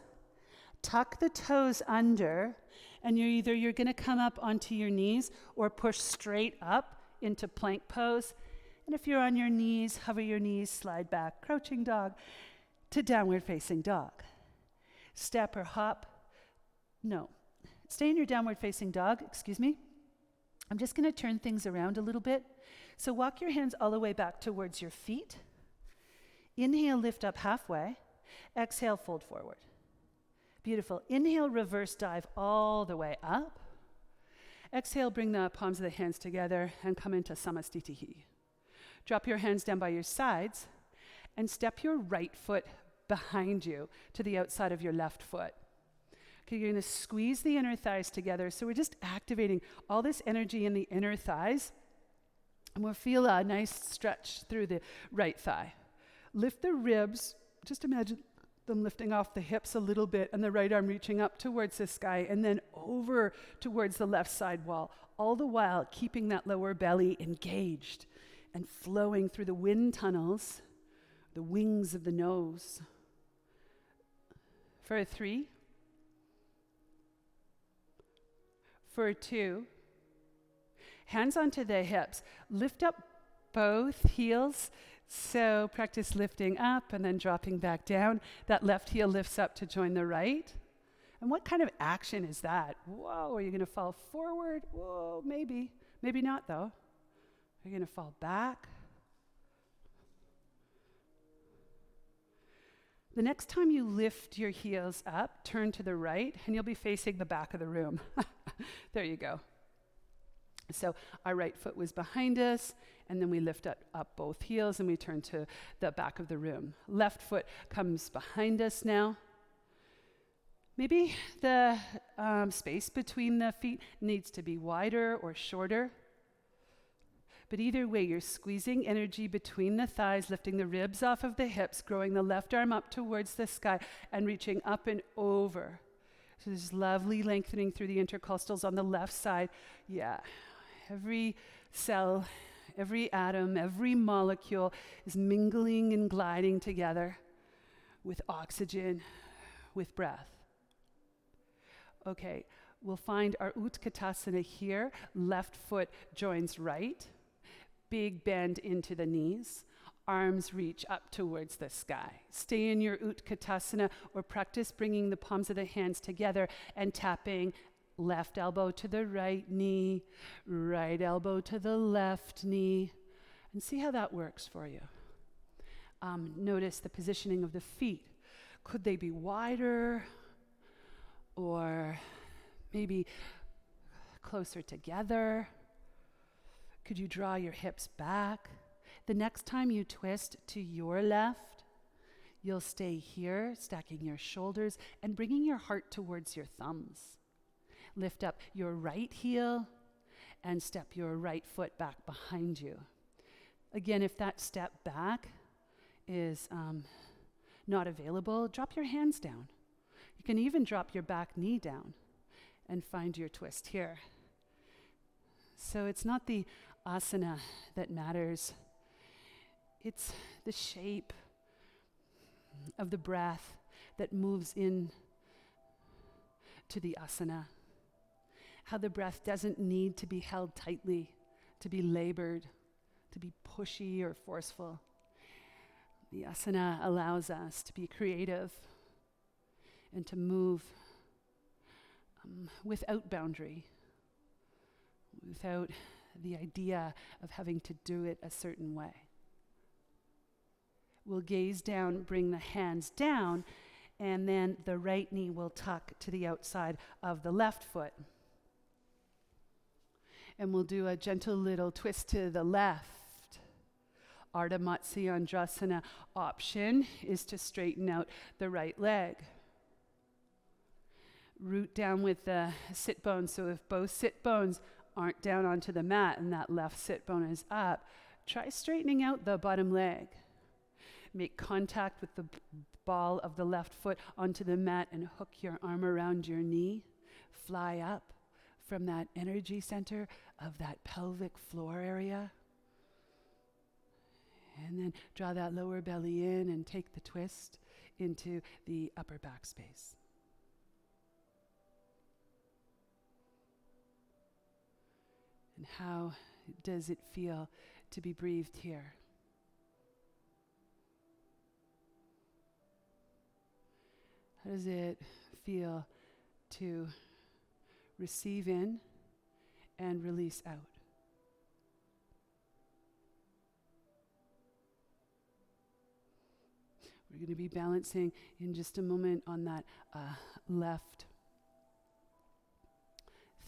Tuck the toes under, and you're going to come up onto your knees or push straight up into plank pose. And if you're on your knees, hover your knees, slide back, crouching dog to downward facing dog. Step or hop. No. Stay in your downward facing dog, excuse me. I'm just going to turn things around a little bit. So walk your hands all the way back towards your feet. Inhale, lift up halfway. Exhale, fold forward. Beautiful. Inhale, reverse dive all the way up. Exhale, bring the palms of the hands together and come into Samastitihi. Drop your hands down by your sides and step your right foot behind you to the outside of your left foot. Okay, you're going to squeeze the inner thighs together. So we're just activating all this energy in the inner thighs. And we'll feel a nice stretch through the right thigh. Lift the ribs. Just imagine them lifting off the hips a little bit and the right arm reaching up towards the sky and then over towards the left side wall, all the while keeping that lower belly engaged and flowing through the wind tunnels, the wings of the nose. For 3. For 2. Hands onto the hips. Lift up both heels. So practice lifting up and then dropping back down. That left heel lifts up to join the right. And what kind of action is that? Whoa, are you going to fall forward? Whoa, maybe. Maybe not, though. Are you going to fall back? The next time you lift your heels up, turn to the right, and you'll be facing the back of the room. There you go. So our right foot was behind us, and then we lift up both heels, and we turn to the back of the room. Left foot comes behind us now. Maybe the space between the feet needs to be wider or shorter. But either way, you're squeezing energy between the thighs, lifting the ribs off of the hips, growing the left arm up towards the sky, and reaching up and over. So there's lovely lengthening through the intercostals on the left side. Yeah, every cell, every atom, every molecule is mingling and gliding together with oxygen, with breath. Okay, we'll find our Utkatasana here. Left foot joins right. Big bend into the knees. Arms reach up towards the sky. Stay in your Utkatasana or practice bringing the palms of the hands together and tapping left elbow to the right knee, right elbow to the left knee, and see how that works for you. Notice the positioning of the feet. Could they be wider or maybe closer together? Could you draw your hips back? The next time you twist to your left, you'll stay here, stacking your shoulders and bringing your heart towards your thumbs. Lift up your right heel and step your right foot back behind you. Again, if that step back is not available, drop your hands down. You can even drop your back knee down and find your twist here. So it's not the asana that matters. It's the shape of the breath that moves in to the asana. How the breath doesn't need to be held tightly, to be labored, to be pushy or forceful. The asana allows us to be creative and to move without boundary, without the idea of having to do it a certain way. We'll gaze down, bring the hands down, and then the right knee will tuck to the outside of the left foot. And we'll do a gentle little twist to the left. Ardha Matsyendrasana option is to straighten out the right leg. Root down with the sit bones. So if both sit bones aren't down onto the mat and that left sit bone is up, try straightening out the bottom leg. Make contact with the ball of the left foot onto the mat and hook your arm around your knee. Fly up from that energy center of that pelvic floor area. And then draw that lower belly in and take the twist into the upper back space. And how does it feel to be breathed here? How does it feel to receive in and release out? We're going to be balancing in just a moment on that left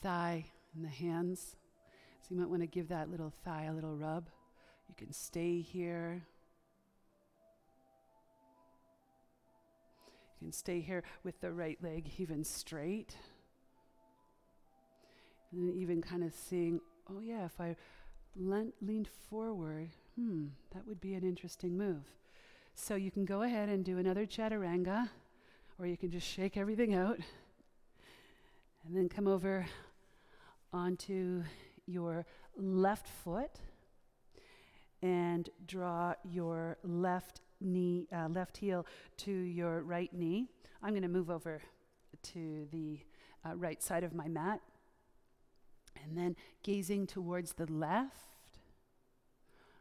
thigh and the hands. So you might want to give that little thigh a little rub. You can stay here. You can stay here with the right leg even straight. And then even kind of seeing, oh yeah, if I leaned forward, that would be an interesting move. So you can go ahead and do another Chaturanga, or you can just shake everything out. And then come over onto your left foot and draw your left knee, left heel to your right knee. I'm going to move over to the right side of my mat. And then gazing towards the left,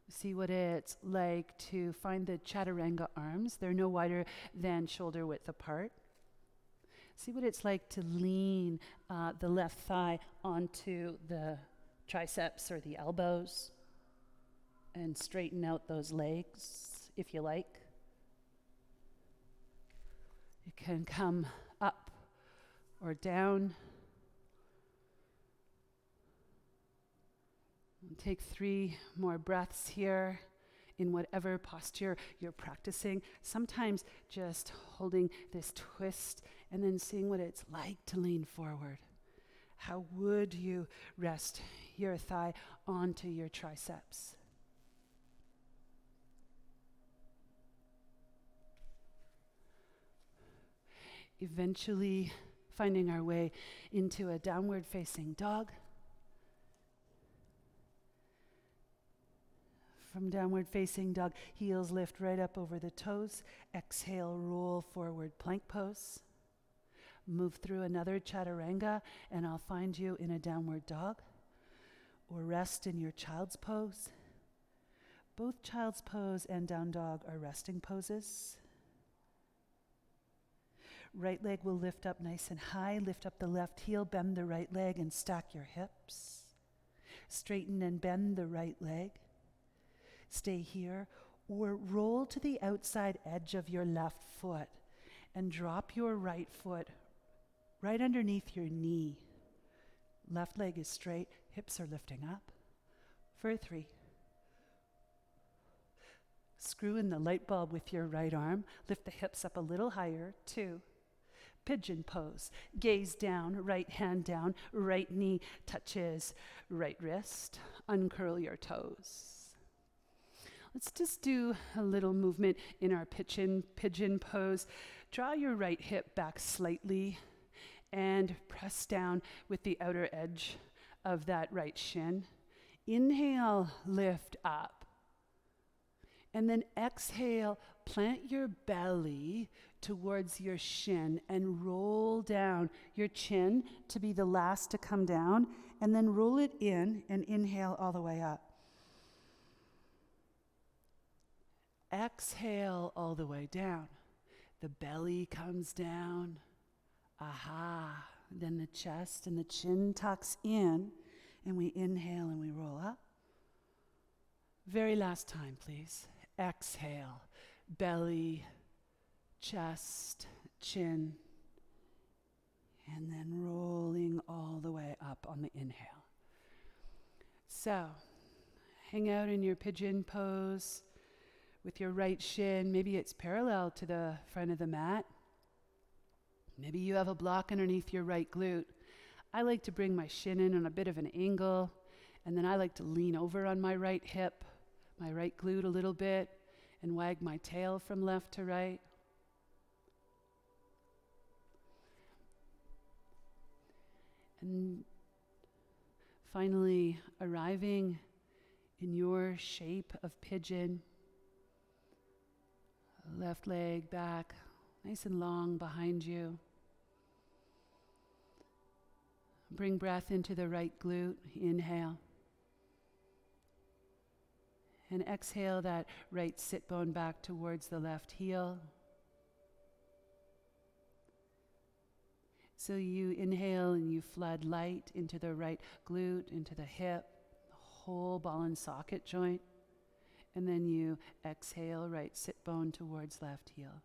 see what it's like to find the Chaturanga arms. They're no wider than shoulder width apart. See what it's like to lean the left thigh onto the triceps or the elbows and straighten out those legs if you like. You can come up or down. And take 3 more breaths here in whatever posture you're practicing. Sometimes just holding this twist and then seeing what it's like to lean forward. How would you rest your thigh onto your triceps? Eventually finding our way into a downward facing dog. From downward facing dog, heels lift right up over the toes. Exhale, roll forward, plank pose. Move through another Chaturanga, and I'll find you in a downward dog. Or rest in your child's pose. Both child's pose and down dog are resting poses. Right leg will lift up nice and high. Lift up the left heel, bend the right leg, and stack your hips. Straighten and bend the right leg. Stay here, or roll to the outside edge of your left foot and drop your right foot right underneath your knee. Left leg is straight, hips are lifting up. For 3. Screw in the light bulb with your right arm. Lift the hips up a little higher. 2. Pigeon pose. Gaze down, right hand down, right knee touches right wrist. Uncurl your toes. Let's just do a little movement in our pigeon pose. Draw your right hip back slightly and press down with the outer edge of that right shin. Inhale, lift up. And then exhale, plant your belly towards your shin and roll down your chin to be the last to come down, and then roll it in and inhale all the way up. Exhale all the way down. The belly comes down. Aha. Then the chest and the chin tucks in, and we inhale and we roll up. Very last time, please. Exhale. Belly, chest, chin, and then rolling all the way up on the inhale. So, hang out in your pigeon pose with your right shin. Maybe it's parallel to the front of the mat. Maybe you have a block underneath your right glute. I like to bring my shin in on a bit of an angle, and then I like to lean over on my right hip, my right glute a little bit, and wag my tail from left to right. And finally, arriving in your shape of pigeon, left leg back, nice and long behind you. Bring breath into the right glute, inhale. And exhale that right sit bone back towards the left heel. So you inhale and you flood light into the right glute, into the hip, the whole ball and socket joint. And then you exhale, right sit bone towards left heel.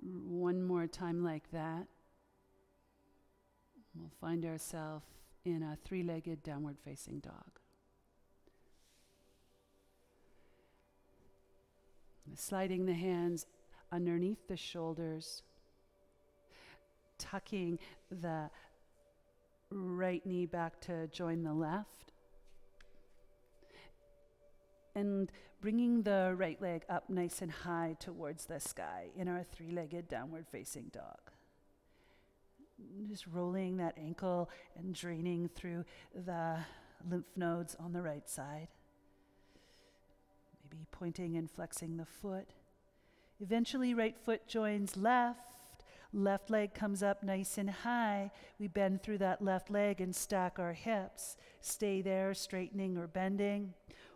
One more time like that. We'll find ourselves in a three-legged downward facing dog. Sliding the hands underneath the shoulders, tucking the right knee back to join the left, and bringing the right leg up nice and high towards the sky in our three-legged downward facing dog. Just rolling that ankle and draining through the lymph nodes on the right side. Maybe pointing and flexing the foot. Eventually, right foot joins left. Left leg comes up nice and high. We bend through that left leg and stack our hips. Stay there, straightening or bending.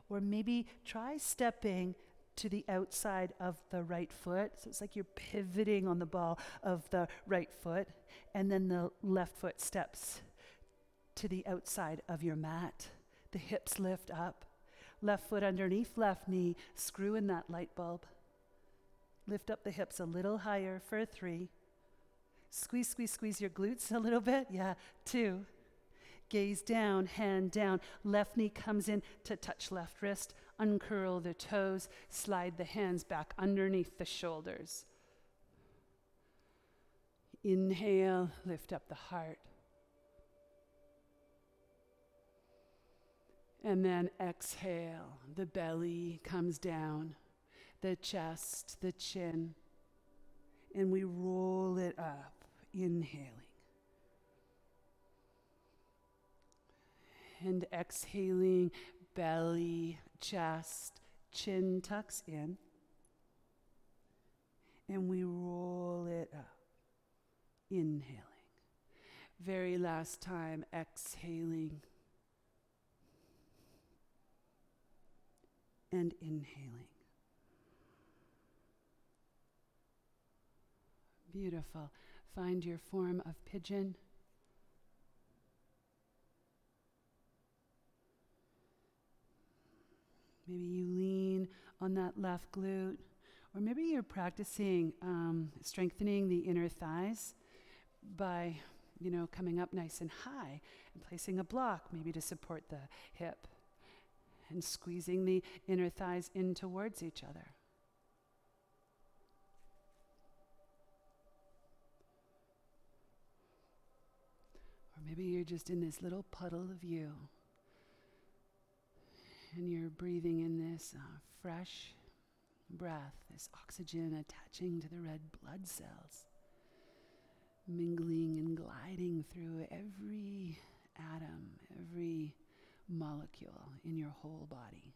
Or maybe try stepping to the outside of the right foot. So it's like you're pivoting on the ball of the right foot. And then the left foot steps to the outside of your mat. The hips lift up. Left foot underneath left knee, screw in that light bulb. Lift up the hips a little higher for 3. Squeeze, squeeze, squeeze your glutes a little bit. Yeah, 2. Gaze down, hand down. Left knee comes in to touch left wrist. Uncurl the toes. Slide the hands back underneath the shoulders. Inhale, lift up the heart. And then exhale, the belly comes down, the chest, the chin, and we roll it up, inhaling. And exhaling, belly, chest, chin tucks in, and we roll it up, inhaling. Very last time, exhaling. And inhaling. Beautiful. Find your form of pigeon. Maybe you lean on that left glute, or maybe you're practicing strengthening the inner thighs by, coming up nice and high and placing a block, maybe to support the hip. And squeezing the inner thighs in towards each other. Or maybe you're just in this little puddle of you. And you're breathing in this fresh breath, this oxygen attaching to the red blood cells. Mingling and gliding through every atom, every molecule in your whole body.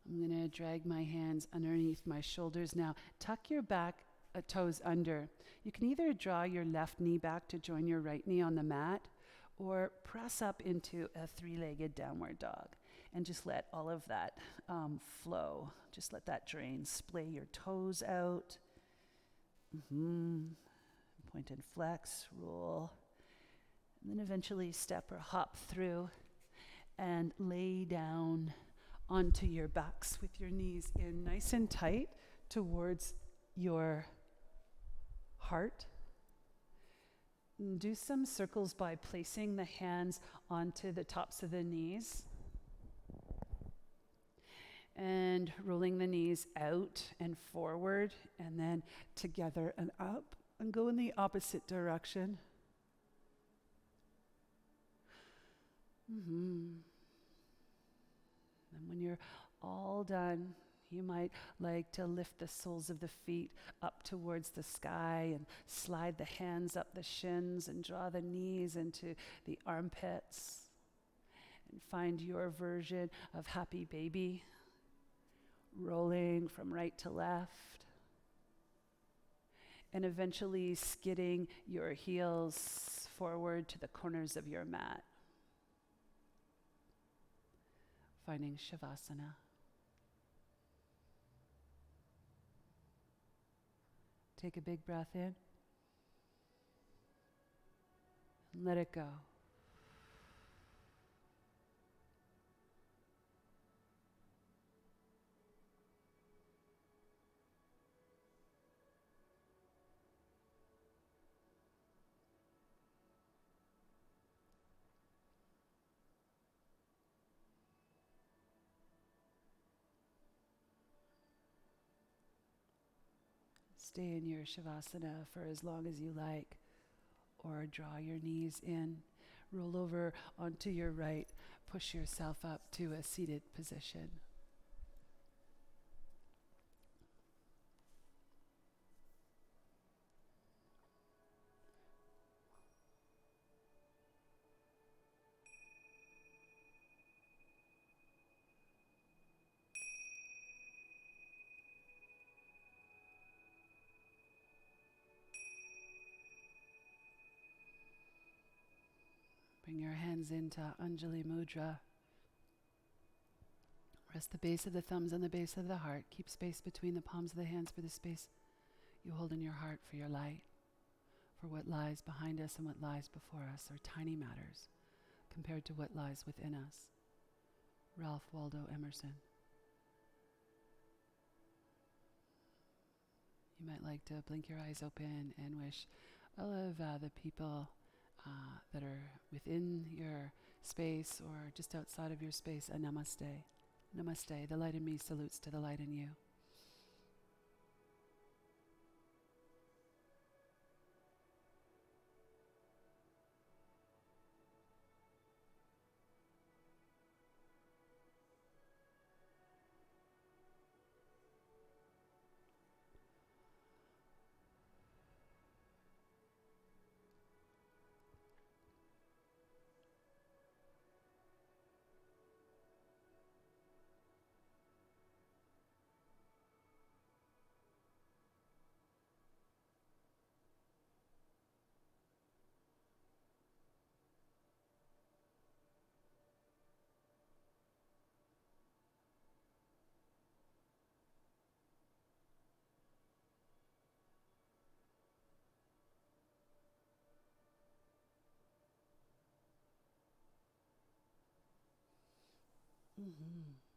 I'm going to drag my hands underneath my shoulders now. Tuck your back toes under. You can either draw your left knee back to join your right knee on the mat, or press up into a three-legged downward dog and just let all of that flow. Just let that drain. Splay your toes out. Point and flex, roll. And then eventually step or hop through and lay down onto your backs with your knees in nice and tight towards your heart. Do some circles by placing the hands onto the tops of the knees. And rolling the knees out and forward, and then together and up, and go in the opposite direction. And when you're all done, you might like to lift the soles of the feet up towards the sky and slide the hands up the shins and draw the knees into the armpits. And find your version of happy baby, rolling from right to left. And eventually skidding your heels forward to the corners of your mat. Finding Shavasana. Take a big breath in. And let it go. Stay in your Shavasana for as long as you like, or draw your knees in, roll over onto your right, push yourself up to a seated position. Bring your hands into Anjali Mudra. Rest the base of the thumbs on the base of the heart. Keep space between the palms of the hands for the space you hold in your heart for your light. For what lies behind us and what lies before us are tiny matters compared to what lies within us. Ralph Waldo Emerson. You might like to blink your eyes open and wish all of the people that are within your space or just outside of your space a namaste. Namaste. The light in me salutes to the light in you. Mm-hmm.